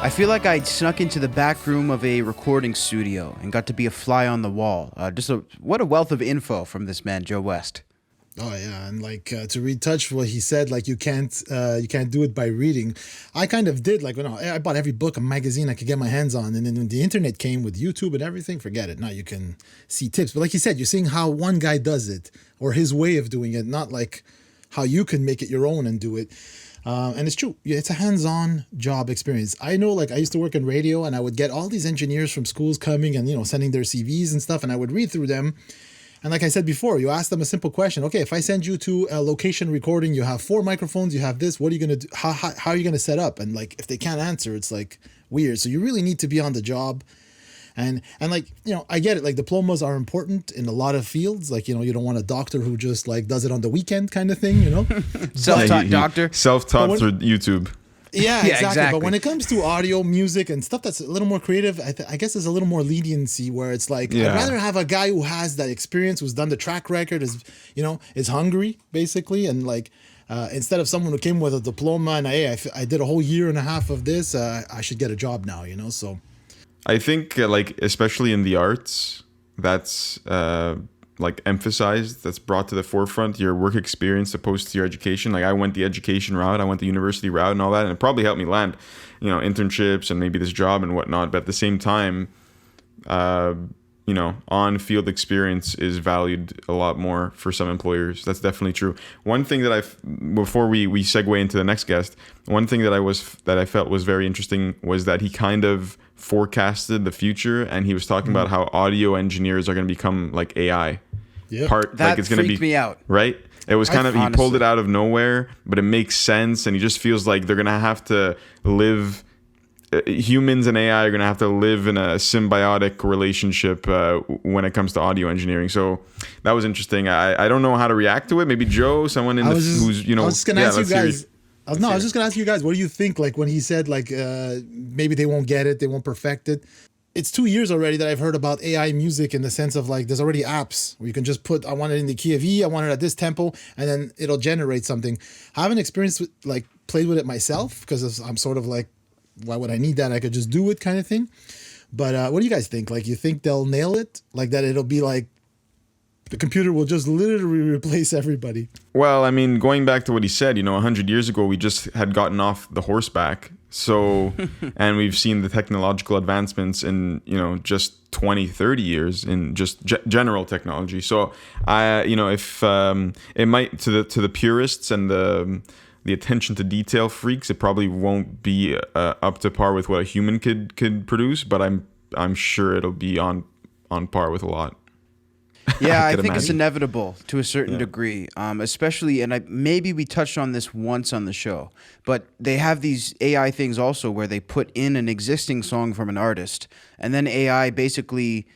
Speaker 2: I feel like I snuck into the back room of a recording studio and got to be a fly on the wall. What a wealth of info from this man, Joe West.
Speaker 4: Oh yeah, and to retouch what he said, you can't do it by reading. I kind of did. I bought every book and magazine I could get my hands on, and then when the internet came with YouTube and everything, forget it. Now you can see tips, but like you said, you're seeing how one guy does it or his way of doing it, not like how you can make it your own and do it. And it's true. It's a hands-on job experience. I know, I used to work in radio, and I would get all these engineers from schools coming and, sending their CVs and stuff, and I would read through them. And like I said before, you ask them a simple question. Okay, if I send you to a location recording, you have 4 microphones, you have this, what are you going to do? How are you going to set up? And if they can't answer, it's weird. So you really need to be on the job. And I get it. Diplomas are important in a lot of fields. You don't want a doctor who just does it on the weekend kind of thing,
Speaker 2: Self-taught doctor.
Speaker 3: Self-taught through YouTube.
Speaker 4: Yeah, exactly. But when it comes to audio, music, and stuff that's a little more creative, I guess there's a little more leniency where it's I'd rather have a guy who has that experience, who's done the track record, is hungry, basically. And instead of someone who came with a diploma and I did a whole year and a half of this, I should get a job now, so.
Speaker 3: I think especially in the arts, that's emphasized, that's brought to the forefront, your work experience opposed to your education. I went the education route, I went the university route and all that, and it probably helped me land, internships and maybe this job and whatnot. But at the same time, on-field experience is valued a lot more for some employers. That's definitely true. One thing that before we segue into the next guest, one thing that I felt was very interesting was that he kind of forecasted the future, and he was talking about how audio engineers are going to become like AI.
Speaker 4: Yeah,
Speaker 2: that
Speaker 3: it's going to
Speaker 2: freaked me out.
Speaker 3: Right? It was kind of, he pulled it out of nowhere, but it makes sense, and he just feels like they're going to have to live. Humans and AI are going to have to live in a symbiotic relationship when it comes to audio engineering. So that was interesting. I don't know how to react to it. Maybe Joe, someone who's
Speaker 4: I was just gonna ask you guys. I was just gonna ask you guys, what do you think? Like when he said, like maybe they won't get it, they won't perfect it. It's 2 years already that I've heard about AI music in the sense of like there's already apps where you can just put I want it in the key of E, I want it at this tempo, and then it'll generate something. I haven't experienced with, like played with it myself because I'm sort of like, why would I need that? I could just do it kind of thing. But what do you guys think? Like you think they'll nail it? Like that it'll be like the computer will just literally replace everybody?
Speaker 3: Well, I mean, going back to what he said, 100 years ago, we just had gotten off the horseback. So, and we've seen the technological advancements in, just 20, 30 years in just general technology. So if it might, to the purists and the attention to detail freaks, it probably won't be up to par with what a human could produce, but I'm sure it'll be on par with a lot.
Speaker 2: Yeah, I think it's inevitable to a certain degree, especially, and maybe we touched on this once on the show, but they have these AI things also where they put in an existing song from an artist, and then AI basically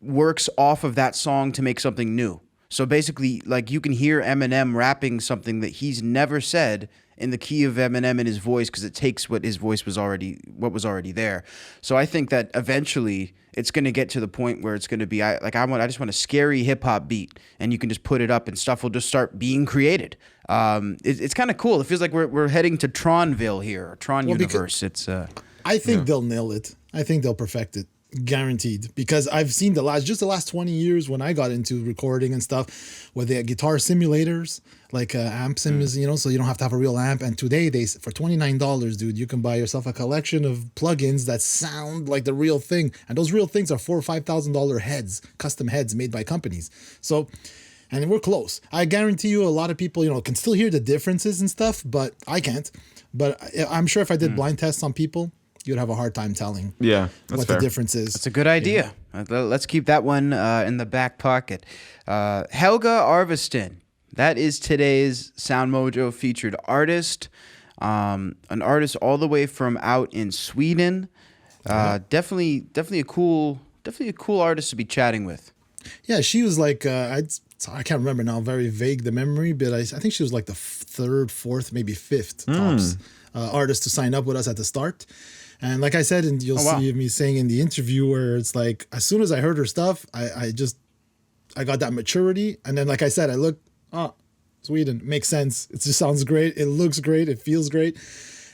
Speaker 2: works off of that song to make something new. So basically, like you can hear Eminem rapping something that he's never said in the key of Eminem in his voice because it takes what was already there. So I think that eventually it's going to get to the point where it's going to be I just want a scary hip hop beat, and you can just put it up and stuff will just start being created. It's kind of cool. It feels like we're heading to Tronville here, or Tron universe.
Speaker 4: I think they'll nail it. I think they'll perfect it. Guaranteed, because I've seen the last 20 years when I got into recording and stuff with the guitar simulators like amp sims, so you don't have to have a real amp. And today for $29, dude, you can buy yourself a collection of plugins that sound like the real thing, and those real things are $4,000 or $5,000 heads, custom heads made by companies. So, and we're close. I guarantee you, a lot of people, can still hear the differences and stuff, but I can't. But I'm sure if I did blind tests on people, you'd have a hard time telling what the difference is.
Speaker 2: That's a good idea. Let's keep that one in the back pocket. Helga Arvesten, that is today's SoundMojo featured artist. An artist all the way from out in Sweden. Definitely a cool artist to be chatting with.
Speaker 4: Yeah, she was like I can't remember now, very vague the memory, but I think she was like the third, fourth, maybe fifth tops artist to sign up with us at the start. And like I said, and you'll see me saying in the interview where it's like, as soon as I heard her stuff, I got that maturity. And then, like I said, I looked, Sweden, makes sense. It just sounds great. It looks great. It feels great.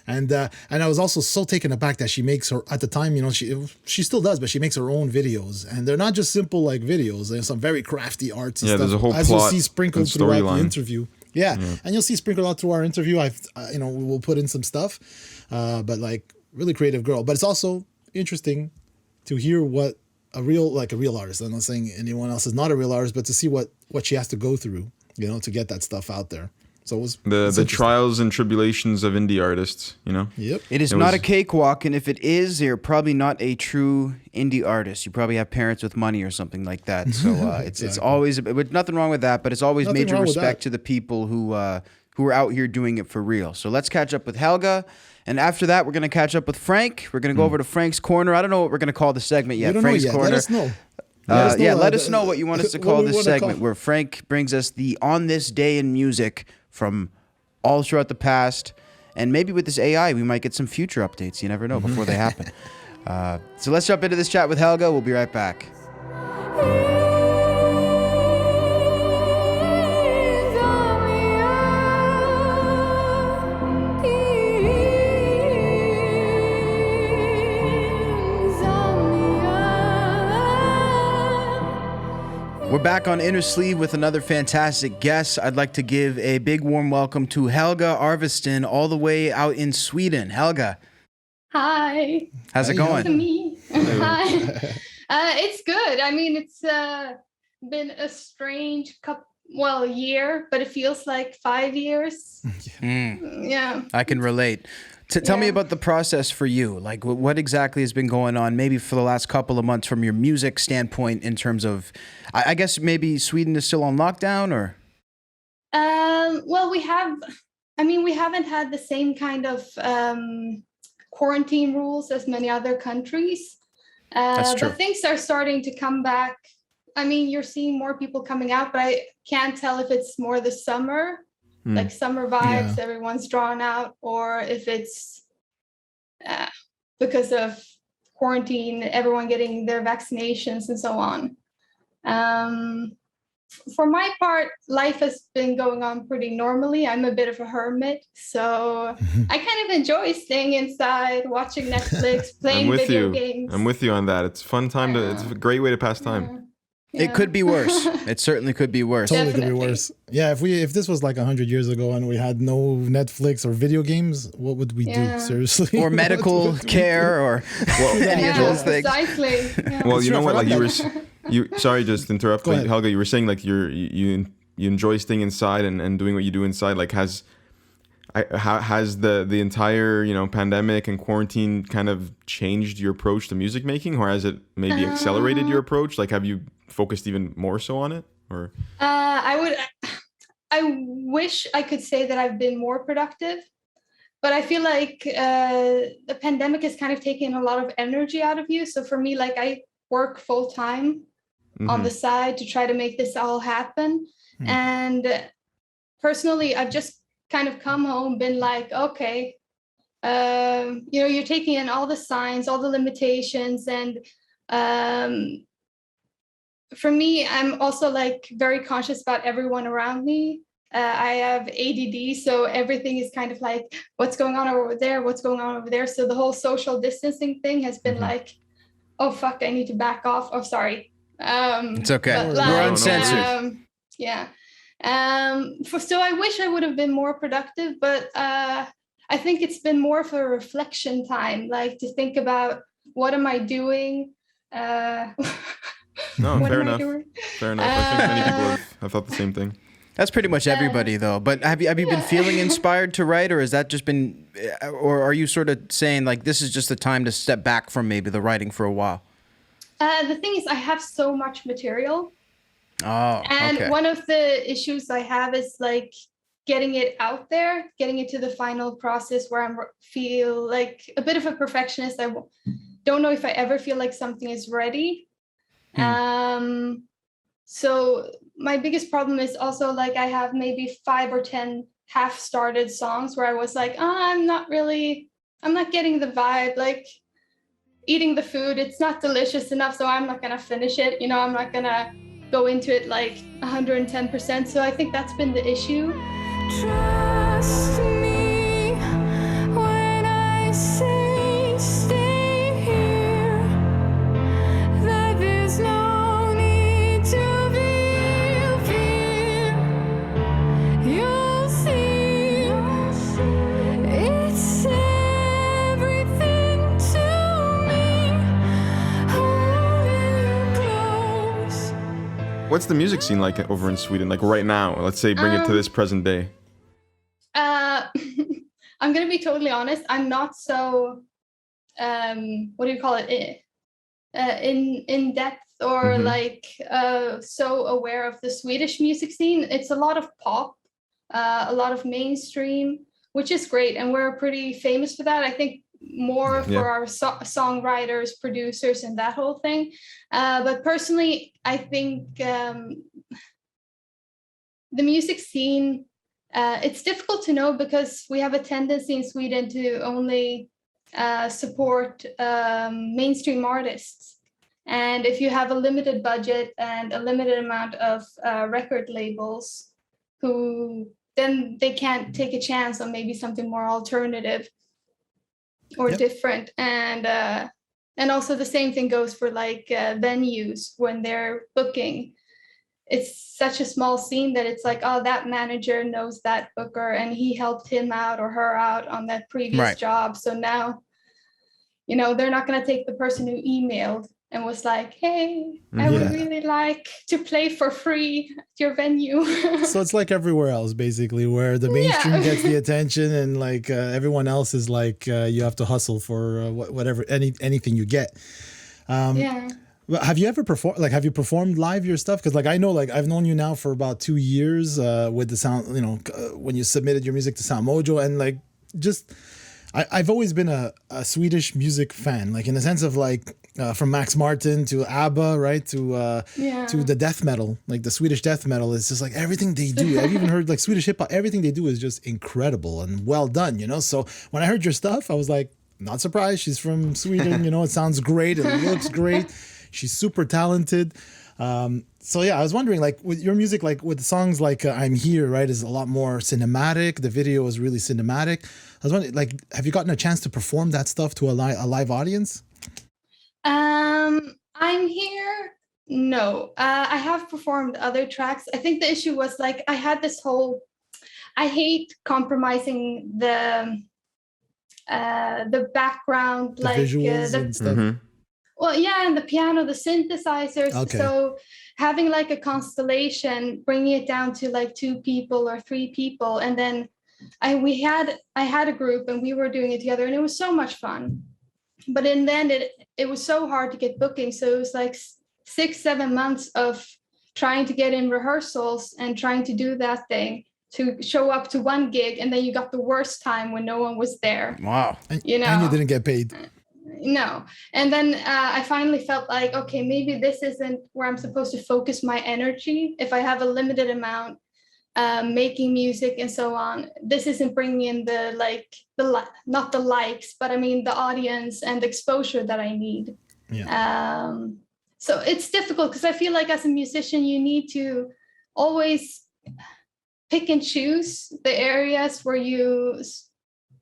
Speaker 4: And I was also so taken aback that she makes her, at the time, she still does, but she makes her own videos. And they're not just simple like videos. There's some very crafty arts and stuff.
Speaker 3: There's a whole
Speaker 4: as
Speaker 3: plot
Speaker 4: you'll see sprinkled throughout the interview. Yeah. And you'll see sprinkled out through our interview. We will put in some stuff. But like, really creative girl. But it's also interesting to hear what a real artist, I'm not saying anyone else is not a real artist, but to see what she has to go through, to get that stuff out there. So it was
Speaker 3: the trials and tribulations of indie artists,
Speaker 4: Yep.
Speaker 2: It is not a cakewalk, and if it is, you're probably not a true indie artist. You probably have parents with money or something like that. So it's always, but nothing wrong with that, but it's always major respect to the people who are out here doing it for real. So let's catch up with Helga. And after that, we're going to catch up with Frank. We're going to go over to Frank's Corner. I don't know what we're going to call the segment yet. Frank's Corner.
Speaker 4: Let us know.
Speaker 2: Let us know what you want us to call this segment, where Frank brings us the On This Day in Music from all throughout the past. And maybe with this AI, we might get some future updates. You never know before they happen. So let's jump into this chat with Helga. We'll be right back. We're back on Inner Sleeve with another fantastic guest. I'd like to give a big warm welcome to Helga Arvesten, all the way out in Sweden. Helga.
Speaker 6: Hi.
Speaker 2: How's it going?
Speaker 6: To me. Hi. It's good. I mean, it's been a strange year, but it feels like 5 years. Yeah.
Speaker 2: I can relate. Tell me about the process for you. Like, what exactly has been going on, maybe for the last couple of months from your music standpoint, in terms of, I guess maybe Sweden is still on lockdown, or?
Speaker 6: Well, we haven't had the same kind of quarantine rules as many other countries.
Speaker 2: That's true.
Speaker 6: But things are starting to come back. I mean, you're seeing more people coming out, but I can't tell if it's more the summer like summer vibes, everyone's drawn out, or if it's because of quarantine, everyone getting their vaccinations and so on. For my part, life has been going on pretty normally. I'm a bit of a hermit, so I kind of enjoy staying inside, watching Netflix, playing video games.
Speaker 3: I'm with you on that. It's a fun time it's a great way to pass time.
Speaker 6: Yeah.
Speaker 2: It could be worse. It certainly could be worse.
Speaker 4: Totally could be worse. Yeah, if this was like 100 years ago and we had no Netflix or video games, what would we do? Seriously,
Speaker 2: or medical care, or any of those things.
Speaker 6: Exactly. Yeah.
Speaker 3: Well, you know what? Like you sorry, just to interrupt, but Helga, you were saying like you enjoy staying inside and doing what you do inside. Like has the entire pandemic and quarantine kind of changed your approach to music making, or has it maybe accelerated your approach? Like, have you focused even more so on it, or?
Speaker 6: I wish I could say that I've been more productive, but I feel like the pandemic has kind of taken a lot of energy out of you. So for me, like I work full time on the side to try to make this all happen. And personally, I've just kind of come home, been like, okay, you're taking in all the signs, all the limitations. And for me, I'm also like very conscious about everyone around me. I have ADD, so everything is kind of like, what's going on over there? What's going on over there? So the whole social distancing thing has been like, oh, fuck, I need to back off. Oh, sorry.
Speaker 2: It's okay.
Speaker 6: We're
Speaker 2: uncensored.
Speaker 6: So I wish I would have been more productive, but I think it's been more of a reflection time, like to think about what am I doing?
Speaker 3: No, fair enough. Fair enough. I think many people have thought the same thing.
Speaker 2: That's pretty much everybody, though. But have you been feeling inspired to write, or has that just been, or are you sort of saying like this is just the time to step back from maybe the writing for a while?
Speaker 6: The thing is, I have so much material.
Speaker 2: Oh,
Speaker 6: and one of the issues I have is like getting it out there, getting it to the final process where I feel like a bit of a perfectionist. I don't know if I ever feel like something is ready. So my biggest problem is also like I have maybe 5 or 10 half-started songs where I was like, I'm not getting the vibe, like eating the food, it's not delicious enough, so I'm not gonna finish it. I'm not gonna go into it like 110%. So I think that's been the issue.
Speaker 7: Trust me when I say stay here, that there's no need to feel fear. You'll see it's everything to me, holding you close.
Speaker 3: What's the music scene like over in Sweden? Like right now, let's say bring it to this present day.
Speaker 6: I'm going to be totally honest. I'm not so, what do you call it? In depth or like so aware of the Swedish music scene. It's a lot of pop, a lot of mainstream, which is great. And we're pretty famous for that. I think more for our songwriters, producers, and that whole thing. But personally, I think the music scene, it's difficult to know because we have a tendency in Sweden to only support mainstream artists. And if you have a limited budget and a limited amount of record labels, then they can't take a chance on maybe something more alternative or different. And also the same thing goes for like venues when they're booking. It's such a small scene that it's like, oh, that manager knows that booker and he helped him out or her out on that previous job. So now, they're not going to take the person who emailed and was like, hey, I would really like to play for free at your venue.
Speaker 4: So it's like everywhere else, basically, where the mainstream gets the attention and like everyone else is like, you have to hustle for whatever, anything you get. Have you ever performed? Like, have you performed live your stuff? Because, like, I know, like, I've known you now for about 2 years with the sound. When you submitted your music to SoundMojo, and like, just I've always been a Swedish music fan, like in the sense of like from Max Martin to ABBA, right, to the death metal, like the Swedish death metal. It's just like everything they do. I've even heard like Swedish hip hop. Everything they do is just incredible and well done, you know. So when I heard your stuff, I was like, not surprised. She's from Sweden, you know. It sounds great. It looks great. She's super talented. So yeah, I was wondering, like with your music, like with songs like "I'm Here," right, is a lot more cinematic. The video is really cinematic. I was wondering, like, have you gotten a chance to perform that stuff to a live audience?
Speaker 6: I'm Here. No, I have performed other tracks. I think the issue was like I had this whole. I hate compromising the background,
Speaker 4: The
Speaker 6: like
Speaker 4: visuals and stuff.
Speaker 6: well, yeah, and the piano, the synthesizers.
Speaker 4: Okay.
Speaker 6: So having like a constellation, bringing it down to like 2 people or 3 people, and then I had a group and we were doing it together, and it was so much fun. But in the end, it was so hard to get bookings. So it was like 6-7 months of trying to get in rehearsals and trying to do that thing to show up to one gig, and then you got the worst time when no one was there.
Speaker 2: Wow.
Speaker 4: And,
Speaker 6: You know.
Speaker 4: and you didn't get paid.
Speaker 6: No. And then I finally felt like, okay, maybe this isn't where I'm supposed to focus my energy. If I have a limited amount making music and so on, this isn't bringing in not the likes, but I mean the audience and exposure that I need.
Speaker 4: Yeah.
Speaker 6: So it's difficult because I feel like as a musician, you need to always pick and choose the areas where you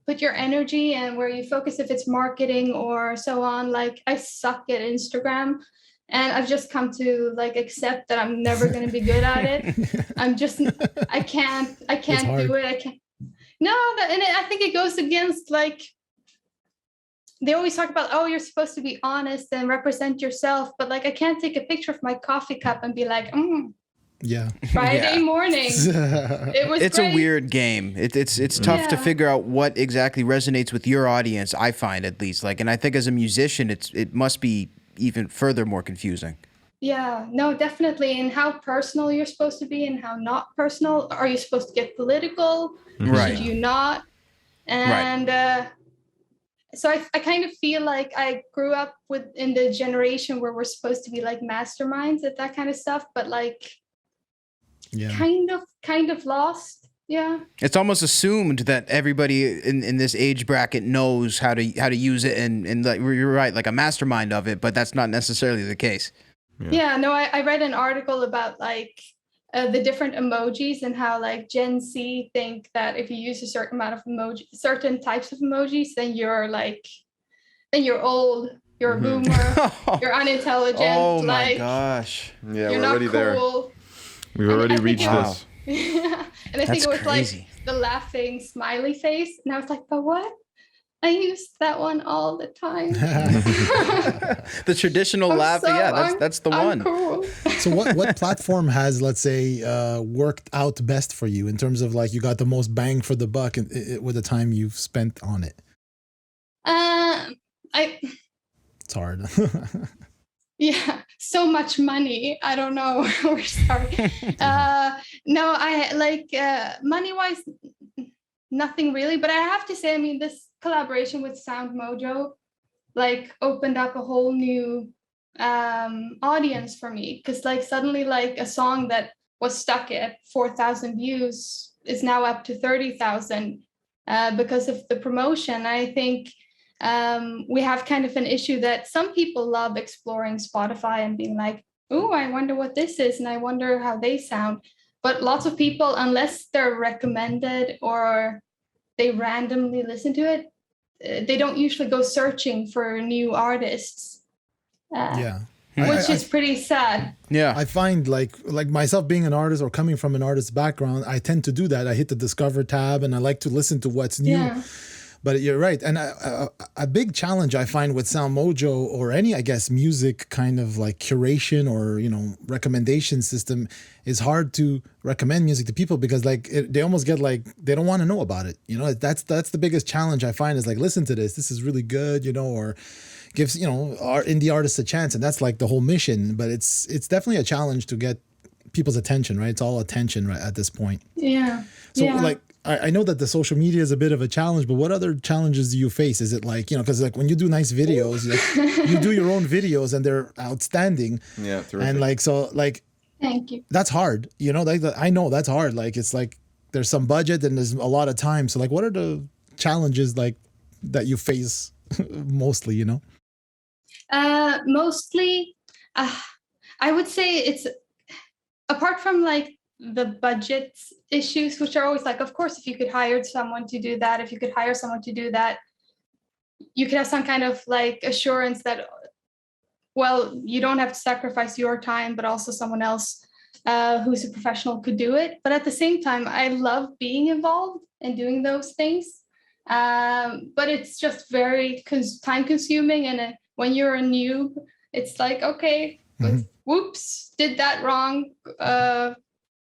Speaker 6: put your energy and where you focus, if it's marketing or so on. Like I suck at Instagram, and I've just come to like accept that I'm never going to be good at it. I can't do it. I can't. No, and I think it goes against, like, they always talk about, oh, you're supposed to be honest and represent yourself, but like I can't take a picture of my coffee cup and be like,
Speaker 4: Yeah.
Speaker 6: Friday morning.
Speaker 2: It's
Speaker 6: great.
Speaker 2: a weird game. It's tough to figure out what exactly resonates with your audience, I find, at least. Like, and I think as a musician, it must be even further more confusing.
Speaker 6: Yeah, no, definitely. And how personal you're supposed to be and how not personal. Are you supposed to get political?
Speaker 2: Right.
Speaker 6: Should you not? And so I kind of feel like I grew up in the generation where we're supposed to be like masterminds at that kind of stuff, but like kind of lost. Yeah.
Speaker 2: It's almost assumed that everybody in this age bracket knows how to use it, and like, you're right, like a mastermind of it, but that's not necessarily the case.
Speaker 6: Yeah, no, I read an article about like the different emojis and how like Gen Z think that if you use a certain amount of certain types of emojis, then you're old, you're a boomer, you're unintelligent.
Speaker 2: Oh my
Speaker 6: like,
Speaker 2: gosh.
Speaker 3: Yeah,
Speaker 6: you're
Speaker 3: we're
Speaker 6: not
Speaker 3: already there.
Speaker 6: cool.
Speaker 3: We've already reached
Speaker 2: Wow.
Speaker 3: this.
Speaker 6: And I think
Speaker 2: That's
Speaker 6: it was
Speaker 2: crazy.
Speaker 6: like the laughing smiley face, and I was like, but what? I used that one all the time.
Speaker 2: The traditional laugh, that's the
Speaker 6: I'm
Speaker 2: one.
Speaker 6: cool.
Speaker 4: So what platform has, let's say, worked out best for you in terms of like you got the most bang for the buck with the time you've spent on it? It's hard.
Speaker 6: Yeah, so much money. I don't know where to start. No, I like money-wise, nothing really. But I have to say, I mean, this collaboration with SoundMojo like opened up a whole new audience for me, because like suddenly like a song that was stuck at 4,000 views is now up to 30,000 because of the promotion. I think we have kind of an issue that some people love exploring Spotify and being like, oh, I wonder what this is, and I wonder how they sound. But lots of people, unless they're recommended or they randomly listen to it, they don't usually go searching for new artists. Which is pretty sad.
Speaker 2: Yeah.
Speaker 4: I find like myself being an artist or coming from an artist background, I tend to do that. I hit the Discover tab and I like to listen to what's new.
Speaker 6: Yeah.
Speaker 4: But you're right. And a big challenge I find with SoundMojo or any, I guess, music kind of like curation or, you know, recommendation system is hard to recommend music to people because like they almost get like, they don't want to know about it. You know, that's the biggest challenge I find is like, listen to this. This is really good, you know, or gives, you know, our indie artists a chance. And that's like the whole mission. But it's definitely a challenge to get people's attention, right? It's all attention right at this point.
Speaker 6: Yeah.
Speaker 4: So
Speaker 6: yeah.
Speaker 4: like, I know that the social media is a bit of a challenge, but what other challenges do you face? Is it like, because like when you do nice videos, like, you do your own videos and they're outstanding.
Speaker 3: Yeah, terrific.
Speaker 4: And like, so like,
Speaker 6: Thank you.
Speaker 4: that's hard, like I know that's hard. Like, it's like, there's some budget and there's a lot of time. So like, what are the challenges like that you face mostly,
Speaker 6: Mostly, I would say it's apart from like the budget issues, which are always like, of course, if you could hire someone to do that, you could have some kind of like assurance that, well, you don't have to sacrifice your time, but also someone else who's a professional could do it. But at the same time, I love being involved and doing those things. But it's just very time consuming. And when you're a noob, it's like, okay, whoops, did that wrong.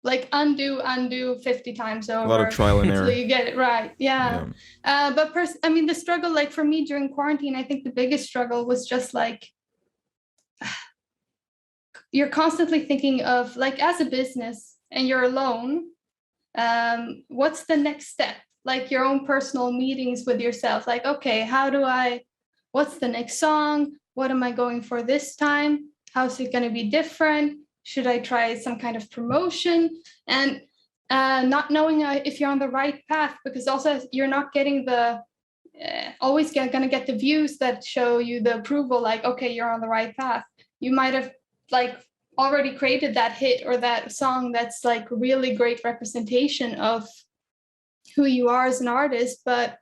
Speaker 6: Like undo 50 times over.
Speaker 3: A lot of trial and error.
Speaker 6: Until you get it right. Yeah. But the struggle, like for me during quarantine, I think the biggest struggle was just like, you're constantly thinking of like, as a business and you're alone, what's the next step? Like your own personal meetings with yourself. Like, okay, what's the next song? What am I going for this time? How's it going to be different? Should I try some kind of promotion? And not knowing if you're on the right path, because also you're not getting always going to get the views that show you the approval, like, okay, you're on the right path. You might have like already created that hit or that song that's like really great representation of who you are as an artist, but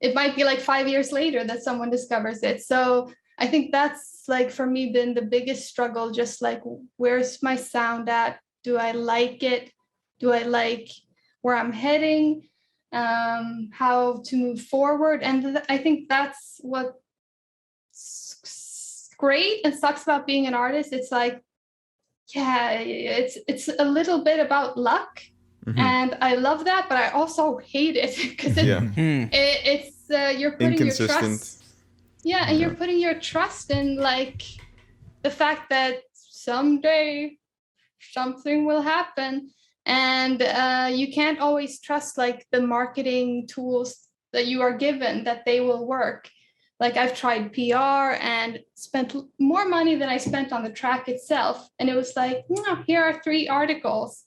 Speaker 6: it might be like 5 years later that someone discovers it. So I think that's like for me been the biggest struggle, just like, where's my sound at? Do I like it? Do I like where I'm heading? How to move forward? And I think that's what's great and sucks about being an artist. It's like, yeah, it's a little bit about luck. And I love that, but I also hate it because you're putting your trust. Yeah, and you're putting your trust in like the fact that someday something will happen, and you can't always trust like the marketing tools that you are given that they will work. Like I've tried PR and spent more money than I spent on the track itself, and it was like, here are 3 articles.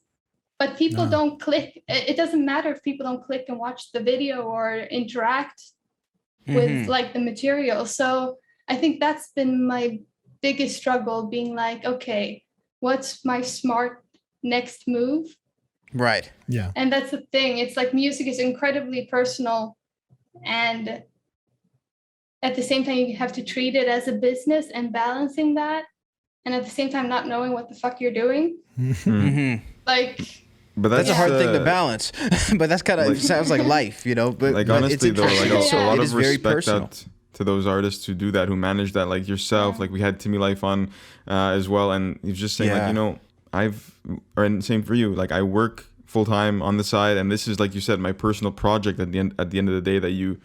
Speaker 6: But people don't click. It doesn't matter if people don't click and watch the video or interact with like the material. So I think that's been my biggest struggle, being like, okay, what's my smart next move?
Speaker 2: Right.
Speaker 4: Yeah.
Speaker 6: And that's the thing. It's like music is incredibly personal, and at the same time you have to treat it as a business and balancing that, and at the same time not knowing what the fuck you're doing. Like,
Speaker 3: but
Speaker 2: that's a hard thing to balance. But that's kind of like, sounds like life, But
Speaker 3: like honestly though, like also a lot of respect
Speaker 2: out
Speaker 3: to those artists who do that, who manage that, like yourself. Like we had Timmy Life on as well, and he's just saying like, and same for you. Like I work full time on the side, and this is, like you said, my personal project at the end of the day that you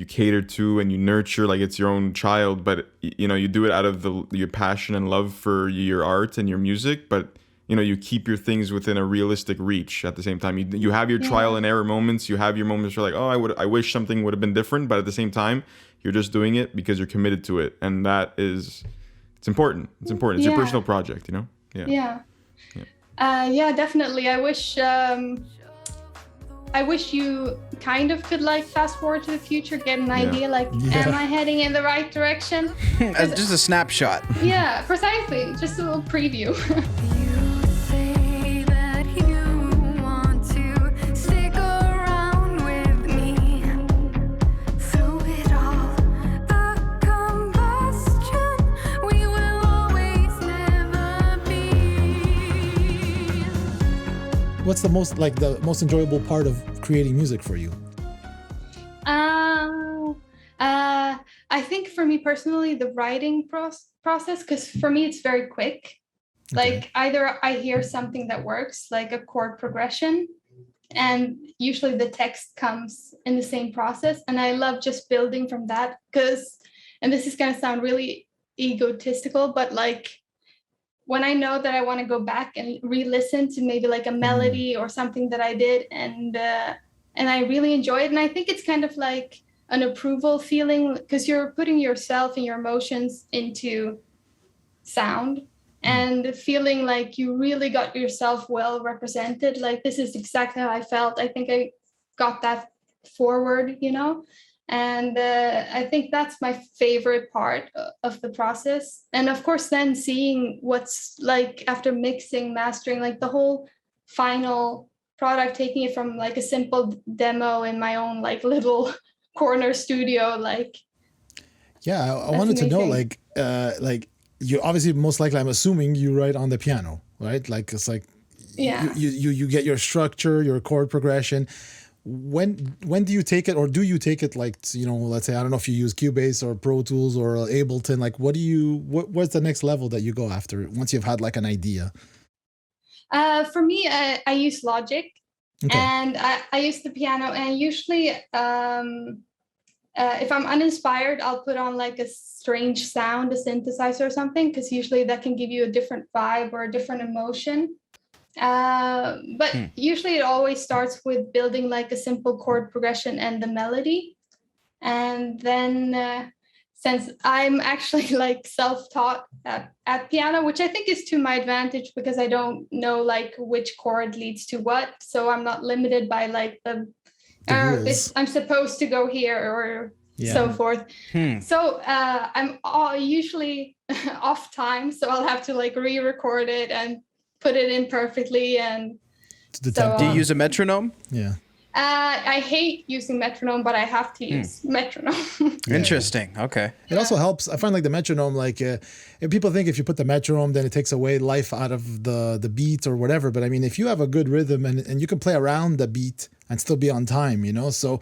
Speaker 3: cater to and you nurture like it's your own child. But you do it out of your passion and love for your art and your music, but you keep your things within a realistic reach at the same time. You have your trial and error moments. You have your moments where like, oh, I wish something would have been different. But at the same time, you're just doing it because you're committed to it. And it's important. It's important. It's your personal project,
Speaker 6: Yeah. Yeah, definitely. I wish you kind of could like fast forward to the future, get an idea like, am I heading in the right direction?
Speaker 2: Just a snapshot.
Speaker 6: Yeah, precisely. Just a little preview.
Speaker 4: What's the most enjoyable part of creating music for you?
Speaker 6: I think for me personally, the writing process, because for me it's very quick. Like either I hear something that works, like a chord progression, and usually the text comes in the same process. And I love just building from that and this is going to sound really egotistical, but like when I know that I want to go back and re-listen to maybe like a melody or something that I did, and I really enjoy it. And I think it's kind of like an approval feeling, because you're putting yourself and your emotions into sound and feeling like you really got yourself well represented. Like, this is exactly how I felt. I think I got that forward, you know? And I think that's my favorite part of the process. And of course, then seeing what's like after mixing, mastering, like the whole final product, taking it from like a simple demo in my own like little corner studio, like.
Speaker 4: Yeah, I wanted to know, like you obviously, most likely, I'm assuming you write on the piano, right? Like, it's like,
Speaker 6: yeah,
Speaker 4: you get your structure, your chord progression. When do you take it, or do you take it, like, you know, let's say, I don't know if you use Cubase or Pro Tools or Ableton, like what's the next level that you go after once you've had like an idea?
Speaker 6: For me, I use Logic, and I use the piano, and usually if I'm uninspired, I'll put on like a strange sound, a synthesizer or something, because usually that can give you a different vibe or a different emotion. But usually it always starts with building like a simple chord progression and the melody. And then since I'm actually like self-taught at piano, which I think is to my advantage because I don't know like which chord leads to what. So I'm not limited by like I'm supposed to go here or so forth. So I'm usually off time. So I'll have to like re-record it and put it in perfectly. And
Speaker 2: do you use a metronome?
Speaker 4: Yeah.
Speaker 6: I hate using metronome, but I have to use metronome.
Speaker 2: Interesting. Okay.
Speaker 4: It also helps. I find like the metronome, like if people think if you put the metronome, then it takes away life out of the beat or whatever. But I mean, if you have a good rhythm and you can play around the beat and still be on time, you know? So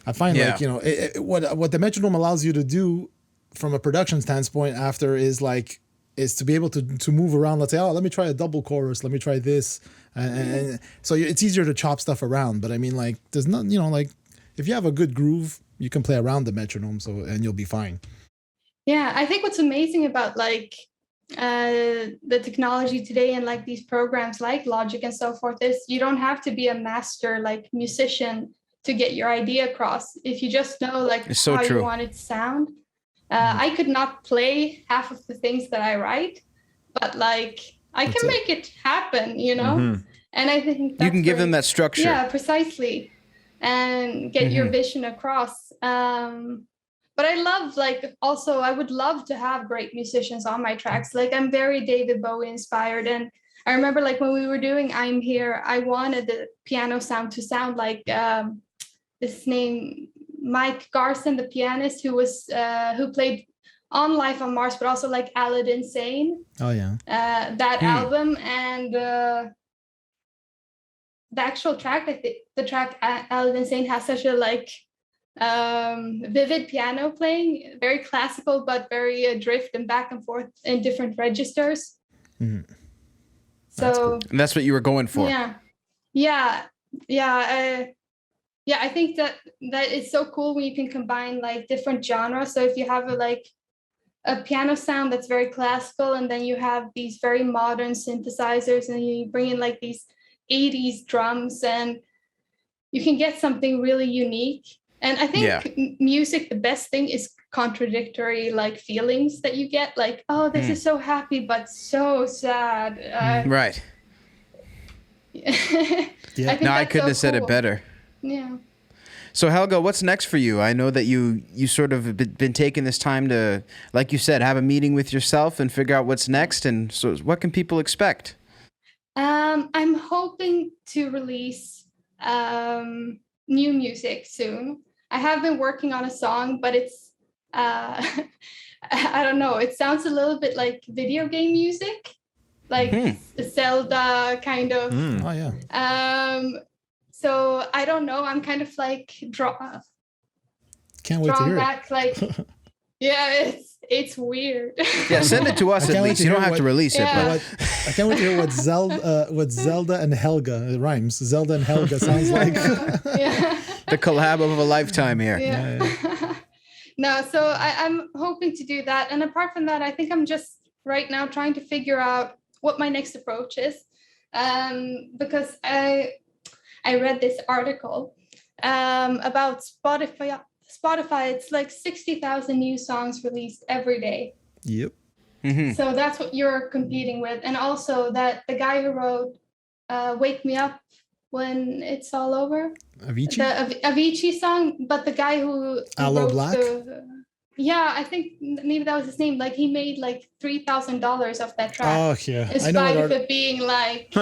Speaker 4: I find like, you know, what the metronome allows you to do from a production standpoint after is to be able to move around. Let's say, oh, let me try a double chorus. Let me try this. And so it's easier to chop stuff around. But I mean, like, there's not, you know, like if you have a good groove, you can play around the metronome, and you'll be fine.
Speaker 6: Yeah, I think what's amazing about like the technology today and like these programs like Logic and so forth is you don't have to be a master like musician to get your idea across. If you just know like how you want it to sound. I could not play half of the things that I write, but like I can make it happen, you know? And I think that's
Speaker 2: you can give them that structure.
Speaker 6: Yeah, precisely. And get your vision across. But I love I would love to have great musicians on my tracks. Like I'm very David Bowie inspired. And I remember like when we were doing I'm Here, I wanted the piano sound to sound like this name, Mike Garson, the pianist who played on Life on Mars, but also like Aladdin Sane.
Speaker 4: Oh yeah.
Speaker 6: That album, and the actual track, I think the track Aladdin Sane has such a like vivid piano playing, very classical, but very drift and back and forth in different registers. So
Speaker 2: and that's what you were going for.
Speaker 6: Yeah, I think that is so cool when you can combine like different genres. So if you have a piano sound that's very classical, and then you have these very modern synthesizers, and you bring in like these 80s drums, and you can get something really unique. And I think music, the best thing is contradictory like feelings that you get, like, oh, this is so happy but so sad.
Speaker 2: Right. I couldn't have said it better.
Speaker 6: Yeah.
Speaker 2: So Helga, what's next for you? I know that you sort of been taking this time to, like you said, have a meeting with yourself and figure out what's next. And so what can people expect?
Speaker 6: I'm hoping to release new music soon. I have been working on a song, but it's, I don't know, it sounds a little bit like video game music, like Zelda kind of.
Speaker 4: Oh, yeah.
Speaker 6: So I don't know. I'm kind of like
Speaker 4: Can't wait to hear
Speaker 6: back, like, yeah, it's weird.
Speaker 2: Yeah, send it to us at least. You don't have to release it. But
Speaker 4: I can't wait to hear what Zelda and Helga, it rhymes. Zelda and Helga sounds like.
Speaker 2: The collab of a lifetime here.
Speaker 6: Yeah. No, so I'm hoping to do that. And apart from that, I think I'm just right now trying to figure out what my next approach is, because I read this article about Spotify. It's like 60,000 new songs released every day.
Speaker 4: Yep.
Speaker 6: So that's what you're competing with. And also that the guy who wrote Wake Me Up When It's All Over,
Speaker 4: Avicii?
Speaker 6: the Avicii song, but the guy who
Speaker 4: Aloe
Speaker 6: wrote
Speaker 4: Black?
Speaker 6: yeah, I think maybe that was his name. Like he made like $3,000 off that track.
Speaker 4: Oh, yeah.
Speaker 6: In
Speaker 4: I know
Speaker 6: spite
Speaker 4: what
Speaker 6: of it being like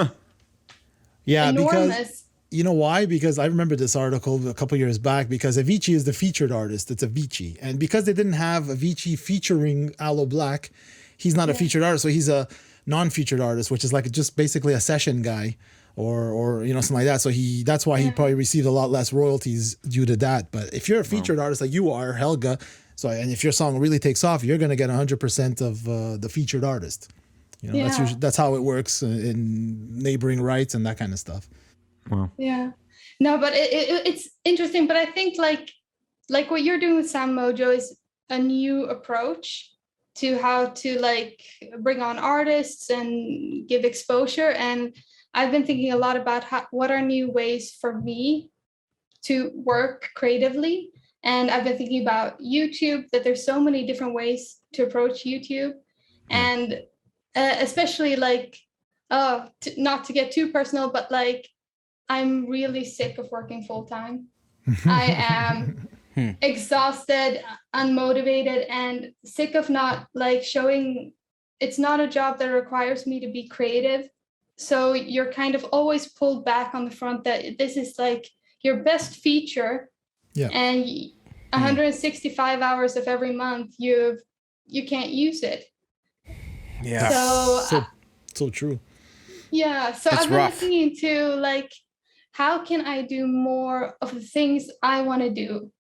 Speaker 4: Yeah,
Speaker 6: enormous.
Speaker 4: because you know why? Because I remember this article a couple years back, because Avicii is the featured artist. It's Avicii. And because they didn't have Avicii featuring Aloe Black, he's not a featured artist. So he's a non-featured artist, which is like just basically a session guy or you know, something like that. So that's why he probably received a lot less royalties due to that. But if you're a featured artist like you are, Helga, and if your song really takes off, you're going to get 100% of the featured artist. You know, that's how it works in neighboring rights and that kind of stuff.
Speaker 3: Wow.
Speaker 6: Yeah. No, but it's interesting. But I think like what you're doing with SoundMojo is a new approach to how to like bring on artists and give exposure. And I've been thinking a lot about what are new ways for me to work creatively. And I've been thinking about YouTube, that there's so many different ways to approach YouTube. And especially like, not to get too personal, but like, I'm really sick of working full time. I am exhausted, unmotivated, and sick of not like showing. It's not a job that requires me to be creative. So you're kind of always pulled back on the front that this is like your best feature.
Speaker 4: Yeah.
Speaker 6: And 165 hours of every month, you can't use it.
Speaker 2: Yeah.
Speaker 4: So true.
Speaker 6: Yeah. So
Speaker 2: It's
Speaker 6: I've been
Speaker 2: rough.
Speaker 6: looking into like, how can I do more of the things I want to do?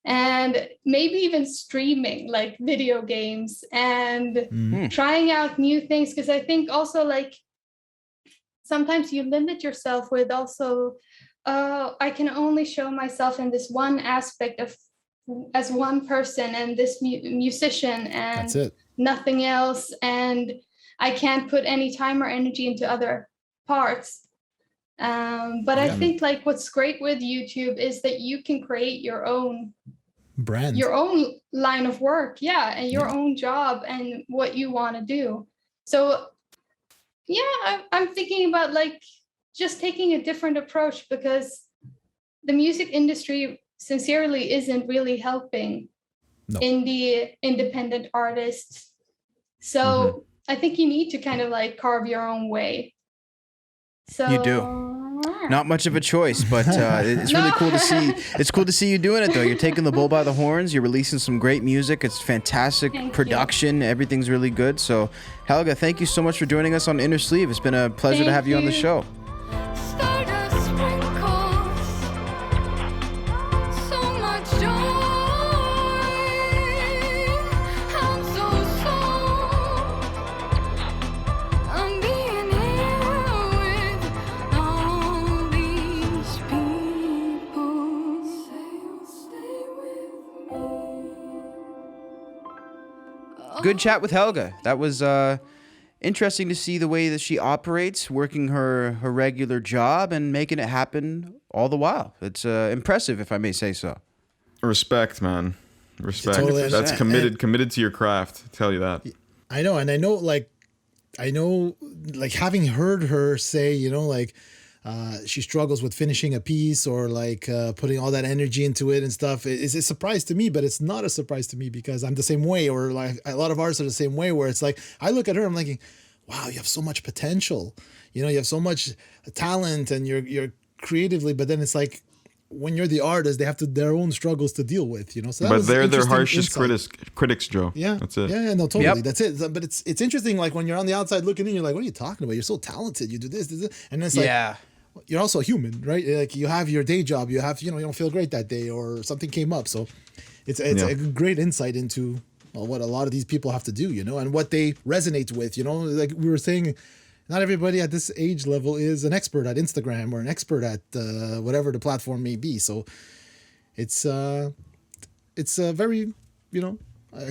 Speaker 6: And maybe even streaming like video games and trying out new things. Because I think also like sometimes you limit yourself with also, I can only show myself in this one aspect of as one person and this musician and
Speaker 4: That's it.
Speaker 6: nothing else. And I can't put any time or energy into other parts. But I think like what's great with YouTube is that you can create your own
Speaker 4: Brand.
Speaker 6: your own line of work, and your own job and what you want to do. So I'm thinking about like just taking a different approach, because the music industry sincerely isn't really helping indie independent artists. So I think you need to kind of like carve your own way. So
Speaker 2: You do. Not much of a choice, but it's really cool to see. It's cool to see you doing it, though. You're taking the bull by the horns. You're releasing some great music. It's fantastic production. Everything's really good. So, Helga, thank you so much for joining us on Inner Sleeve. It's been a pleasure to have you on the show.
Speaker 7: Stardust sprinkles so much joy. I'm so I'm being here with all these people. Stay with me.
Speaker 2: Good chat with Helga. That was interesting to see the way that she operates, working her regular job and making it happen all the while. It's impressive, if I may say so.
Speaker 3: Respect, man. Respect.
Speaker 4: Totally.
Speaker 3: That's committed to your craft. I tell you that.
Speaker 4: I know, and I know, like having heard her say, you know, like she struggles with finishing a piece or like putting all that energy into it and stuff. It's a surprise to me, but it's not a surprise to me because I'm the same way, or like a lot of artists are the same way, where it's like I look at her, I'm thinking, wow, you have so much potential, you know, you have so much talent, and you're creatively, but then it's like when you're the artist, they have their own struggles to deal with, you know. So
Speaker 3: but they're their harshest critics, Joe.
Speaker 4: Yeah,
Speaker 3: that's it.
Speaker 4: Yeah, no, totally.
Speaker 2: Yep.
Speaker 4: That's it. But it's interesting, like when you're on the outside looking in, you're like, what are you talking about? You're so talented. You do this, and then it's like, you're also human, right? Like you have your day job. You have, you know, you don't feel great that day, or something came up. So it's a great insight into what a lot of these people have to do, you know, and what they resonate with, you know. Like we were saying, not everybody at this age level is an expert at Instagram or an expert at whatever the platform may be. So it's a very, you know,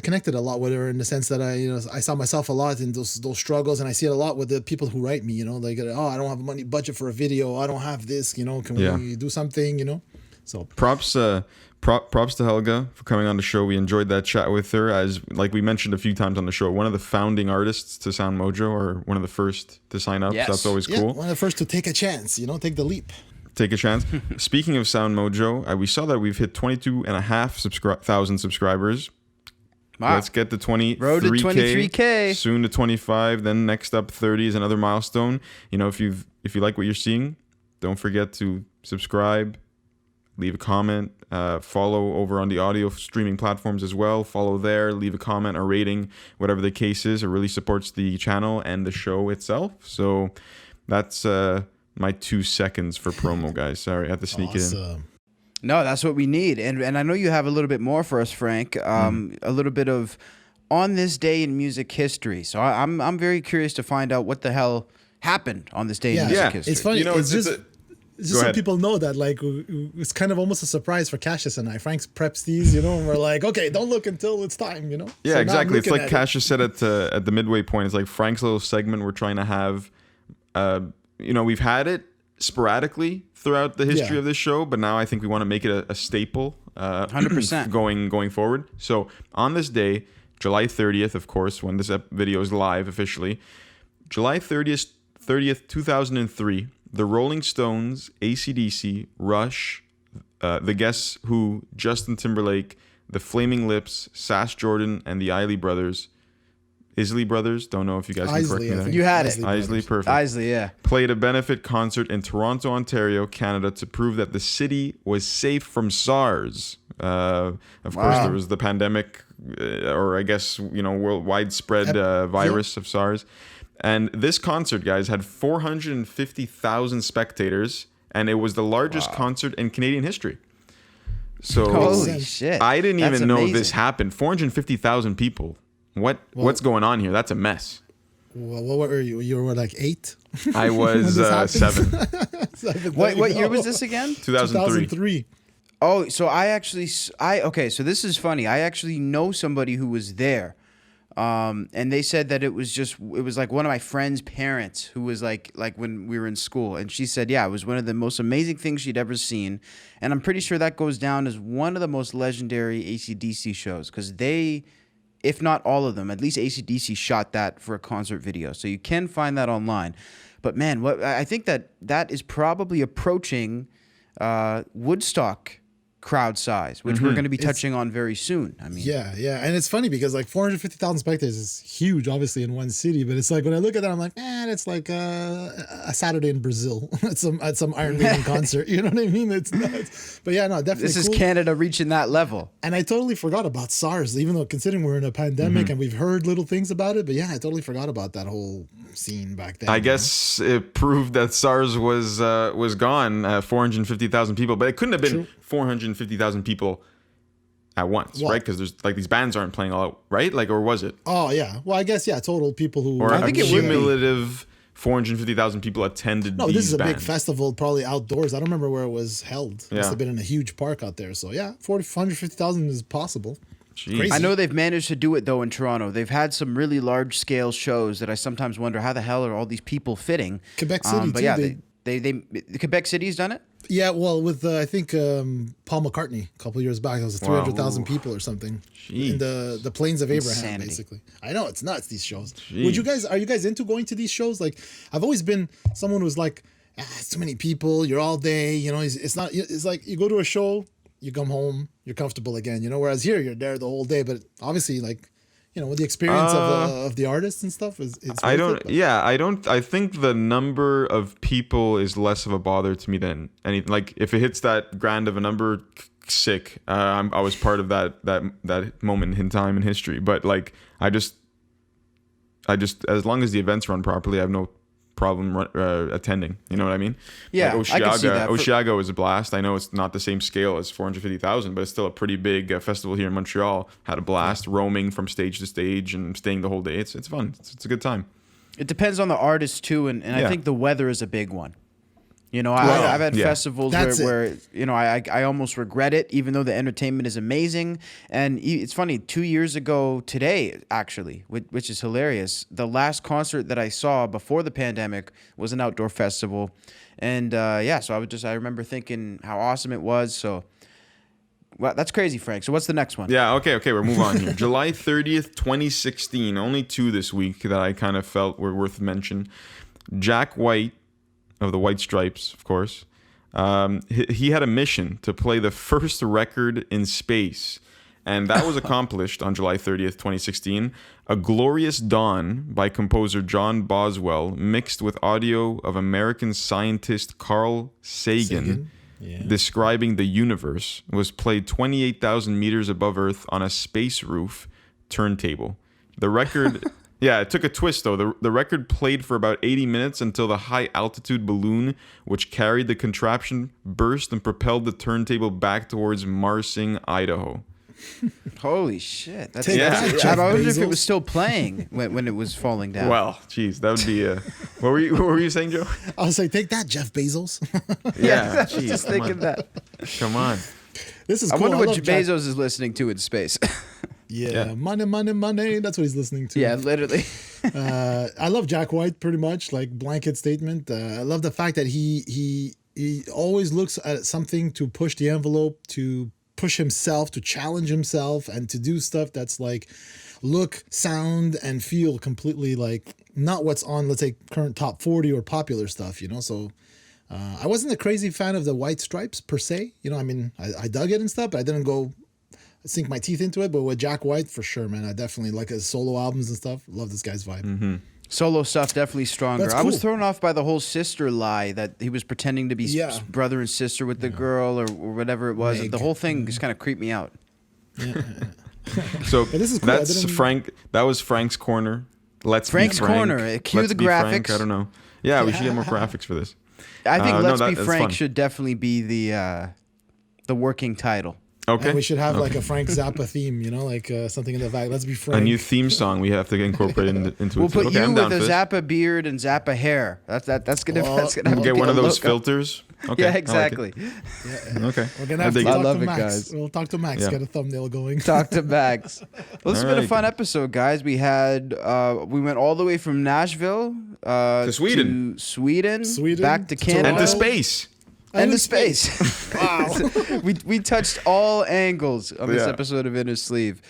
Speaker 4: connected a lot with her in the sense that I saw myself a lot in those struggles, and I see it a lot with the people who write me. Like, oh, I don't have money budget for a video. I don't have this. Can we do something? So
Speaker 3: props to Helga for coming on the show. We enjoyed that chat with her. As like we mentioned a few times on the show, one of the founding artists to SoundMojo, or one of the first to sign up.
Speaker 5: Yes.
Speaker 3: So that's always cool.
Speaker 4: One of the first to take a chance. Take the leap.
Speaker 3: Take a chance. Speaking of SoundMojo, we saw that we've hit 22,500 subscribers.
Speaker 2: Wow.
Speaker 3: Let's get to 23K.
Speaker 2: Road to 23K.
Speaker 3: Soon to 25. Then next up, 30 is another milestone. If you like what you're seeing, don't forget to subscribe, leave a comment, follow over on the audio streaming platforms as well. Follow there, leave a comment or rating, whatever the case is. It really supports the channel and the show itself. So that's my 2 seconds for promo, guys. Sorry, I had to sneak it in.
Speaker 2: No, that's what we need. And I know you have a little bit more for us, Frank. A little bit of on this day in music history. So I'm very curious to find out what the hell happened on this day in music history.
Speaker 4: It's funny. It's just so
Speaker 3: ahead.
Speaker 4: people know that, like, it's kind of almost a surprise for Cassius and I. Frank preps these, and we're like, okay, don't look until it's time,
Speaker 3: Yeah,
Speaker 4: So
Speaker 3: exactly. It's like Cassius said at the midway point. It's like Frank's little segment we're trying to have. We've had it sporadically throughout the history of this show, but now I think we want to make it a staple
Speaker 2: 100%
Speaker 3: going forward. So on this day, July 30th, of course, when this video is live officially, July 30th, 2003, the Rolling Stones, AC/DC, Rush, the Guess Who, Justin Timberlake, the Flaming Lips, Sass Jordan, and the Isley Brothers. Don't know if you guys can correct me there.
Speaker 2: You had it.
Speaker 3: Isley, perfect.
Speaker 2: Isley, yeah.
Speaker 3: Played a benefit concert in Toronto, Ontario, Canada, to prove that the city was safe from SARS. Of course, there was the pandemic, or I guess, world widespread virus of SARS. And this concert, guys, had 450,000 spectators, and it was the largest concert in Canadian history. So
Speaker 2: Holy shit.
Speaker 3: I didn't
Speaker 2: That's
Speaker 3: even know
Speaker 2: amazing.
Speaker 3: this happened. 450,000 people. What's going on here? That's a mess.
Speaker 4: Well, what were you? You were like 8?
Speaker 3: I was 7.
Speaker 2: What year was this again?
Speaker 3: 2003.
Speaker 2: Oh, so okay, so this is funny. I actually know somebody who was there. And they said that it was like one of my friend's parents who was like when we were in school. And she said, yeah, it was one of the most amazing things she'd ever seen. And I'm pretty sure that goes down as one of the most legendary AC/DC shows, because they, if not all of them, at least AC/DC shot that for a concert video. So you can find that online. But man, I think that is probably approaching Woodstock crowd size, which we're going to be touching on very soon. I mean,
Speaker 4: yeah, and it's funny because like 450,000 spectators is huge, obviously, in one city. But it's like when I look at that, I'm like, man, it's like a Saturday in Brazil at some Iron Maiden concert. You know what I mean? It's nuts. But yeah, no, definitely.
Speaker 2: this is
Speaker 4: cool.
Speaker 2: Canada reaching that level.
Speaker 4: And I totally forgot about SARS, even though considering we're in a pandemic and we've heard little things about it. But yeah, I totally forgot about that whole scene back then.
Speaker 3: I guess it proved that SARS was gone. 450,000 people, but it couldn't have been 450,000 people at once, right? Because there's like these bands aren't playing all out, right? Like, or was it?
Speaker 4: Oh yeah. Well, I guess total people who.
Speaker 3: Or
Speaker 4: I
Speaker 3: a
Speaker 4: think it would be.
Speaker 3: cumulative 450,000 people attended.
Speaker 4: No,
Speaker 3: these
Speaker 4: this is a
Speaker 3: bands.
Speaker 4: big festival, probably outdoors. I don't remember where it was held. It
Speaker 3: Yeah.
Speaker 4: must have been in a huge park out there. So yeah, 450,000 is possible.
Speaker 3: Jeez.
Speaker 4: Crazy.
Speaker 2: I know they've managed to do it though in Toronto. They've had some really large scale shows that I sometimes wonder how the hell are all these people fitting.
Speaker 4: Quebec City
Speaker 2: but
Speaker 4: too.
Speaker 2: yeah, they Quebec City's done it.
Speaker 4: Yeah, well, with I think Paul McCartney a couple years back, it was 300,000 people or something in the Plains of Abraham,
Speaker 2: Insanity.
Speaker 4: basically. I know, it's nuts, these shows.
Speaker 3: Jeez.
Speaker 4: Are you guys into going to these shows? Like, I've always been someone who's like, it's too many people. You're all day. It's not. It's like you go to a show, you come home, you're comfortable again. Whereas here you're there the whole day. But obviously, like, with the experience of the artists and stuff is.
Speaker 3: I think the number of people is less of a bother to me than anything. Like, if it hits that grand of a number, sick. I was part of that moment in time in history. But like, I just as long as the events run properly, I have no problem attending. You know what I mean?
Speaker 2: Yeah,
Speaker 3: like
Speaker 2: I can see that.
Speaker 3: Osheaga was a blast. I know it's not the same scale as 450,000, but it's still a pretty big festival here in Montreal. Had a blast roaming from stage to stage and staying the whole day. It's fun. It's a good time.
Speaker 2: It depends on the artist too, and I think the weather is a big one. You know,
Speaker 3: Wow.
Speaker 2: I've had
Speaker 3: Yeah.
Speaker 2: festivals
Speaker 4: That's
Speaker 2: where you know, I almost regret it, even though the entertainment is amazing. And it's funny, 2 years ago today, actually, which is hilarious, the last concert that I saw before the pandemic was an outdoor festival. And so I remember thinking how awesome it was. So, well, that's crazy, Frank. So what's the next one?
Speaker 3: Yeah, okay, we'll move on here. July 30th, 2016. Only 2 this week that I kind of felt were worth mention. Jack White of the White Stripes, of course. He had a mission to play the first record in space, and that was accomplished on July 30th, 2016. A Glorious Dawn by composer John Boswell, mixed with audio of American scientist Carl Sagan. Describing the universe, was played 28,000 meters above Earth on a space roof turntable. The record, it took a twist though. The record played for about 80 minutes until the high altitude balloon, which carried the contraption, burst and propelled the turntable back towards Marsing, Idaho.
Speaker 2: Holy shit! That's
Speaker 4: Take that, Jeff
Speaker 2: I wonder if it
Speaker 4: Bezos.
Speaker 2: was still playing when it was falling down.
Speaker 3: Well, geez, that would be what were you saying, Joe?
Speaker 4: I was like, take that, Jeff Bezos.
Speaker 3: Yeah,
Speaker 2: I was just thinking that.
Speaker 3: Come on.
Speaker 4: This is
Speaker 2: I
Speaker 4: cool.
Speaker 2: wonder what
Speaker 4: love Jack-
Speaker 2: Bezos is listening to in space.
Speaker 4: Yeah, money, money, money. That's what he's listening to.
Speaker 2: Yeah, literally.
Speaker 4: I love Jack White pretty much, like blanket statement. I love the fact that he always looks at something to push the envelope, to push himself, to challenge himself, and to do stuff that's like look, sound, and feel completely like not what's on, let's say, current top 40 or popular stuff, you know? So I wasn't a crazy fan of the White Stripes per se. You know, I mean, I dug it and stuff, but I didn't go sink my teeth into it. But with Jack White, for sure, man, I definitely like his solo albums and stuff. Love this guy's vibe.
Speaker 3: Mm-hmm.
Speaker 2: Solo stuff definitely stronger.
Speaker 4: That's
Speaker 2: I was
Speaker 4: cool.
Speaker 2: thrown off by the whole sister lie that he was pretending to be brother and sister with the girl or whatever it was.
Speaker 4: Meg.
Speaker 2: The whole thing just kind of creeped me out.
Speaker 3: So
Speaker 4: But this is cool. I
Speaker 3: that's
Speaker 4: didn't-
Speaker 3: Frank. That was Frank's corner. Let's
Speaker 2: Frank's
Speaker 3: be Frank.
Speaker 2: corner. Cue
Speaker 3: Let's
Speaker 2: the
Speaker 3: be Frank.
Speaker 2: graphics.
Speaker 3: I don't know. Yeah, we should get more graphics for this.
Speaker 2: I think
Speaker 3: no,
Speaker 2: Let's Be
Speaker 3: that's
Speaker 2: Frank
Speaker 3: fun.
Speaker 2: should definitely be the working title.
Speaker 3: Okay.
Speaker 4: And we should have like a Frank Zappa theme, you know, like something in the back. Let's be Frank.
Speaker 3: a new theme song we have to incorporate into
Speaker 2: We'll
Speaker 3: it.
Speaker 2: put
Speaker 3: Okay,
Speaker 2: you
Speaker 3: I'm down
Speaker 2: with a
Speaker 3: for this.
Speaker 2: Zappa beard and Zappa hair. That's gonna.
Speaker 4: Oh,
Speaker 2: That's gonna
Speaker 3: Get one of those
Speaker 2: look.
Speaker 3: filters. Okay. I
Speaker 2: Yeah,
Speaker 3: like it.
Speaker 2: exactly.
Speaker 3: Okay.
Speaker 4: We're gonna
Speaker 3: I
Speaker 4: have to
Speaker 3: dig
Speaker 4: talk
Speaker 3: it.
Speaker 2: love
Speaker 4: to
Speaker 2: it,
Speaker 4: Max.
Speaker 2: guys.
Speaker 4: We'll talk to Max.
Speaker 3: Yeah.
Speaker 4: Get a thumbnail going.
Speaker 2: Talk to Max. Well, this has been a
Speaker 3: Alright.
Speaker 2: fun episode, guys. We had we went all the way from Nashville
Speaker 3: To Sweden.
Speaker 2: to Sweden,
Speaker 4: Sweden,
Speaker 2: back to
Speaker 4: to
Speaker 2: Canada,
Speaker 3: And to
Speaker 4: Toronto.
Speaker 3: space.
Speaker 2: and to space.
Speaker 4: Wow.
Speaker 2: we touched all angles on this
Speaker 3: Yeah.
Speaker 2: episode of Inner Sleeve.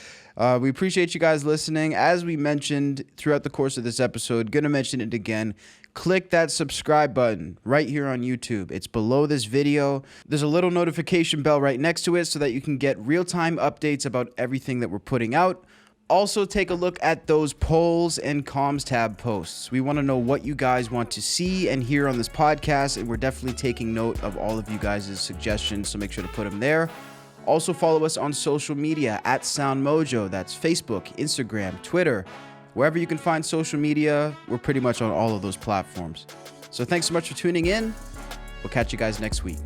Speaker 2: We appreciate you guys listening. As we mentioned throughout the course of this episode, gonna mention it again. Click that subscribe button right here on YouTube. It's below this video. There's a little notification bell right next to it so that you can get real-time updates about everything that we're putting out. Also, take a look at those polls and comms tab posts. We want to know what you guys want to see and hear on this podcast, and we're definitely taking note of all of you guys' suggestions, so make sure to put them there. Also, follow us on social media at SoundMojo. That's Facebook, Instagram, Twitter. Wherever you can find social media, we're pretty much on all of those platforms. So thanks so much for tuning in. We'll catch you guys next week.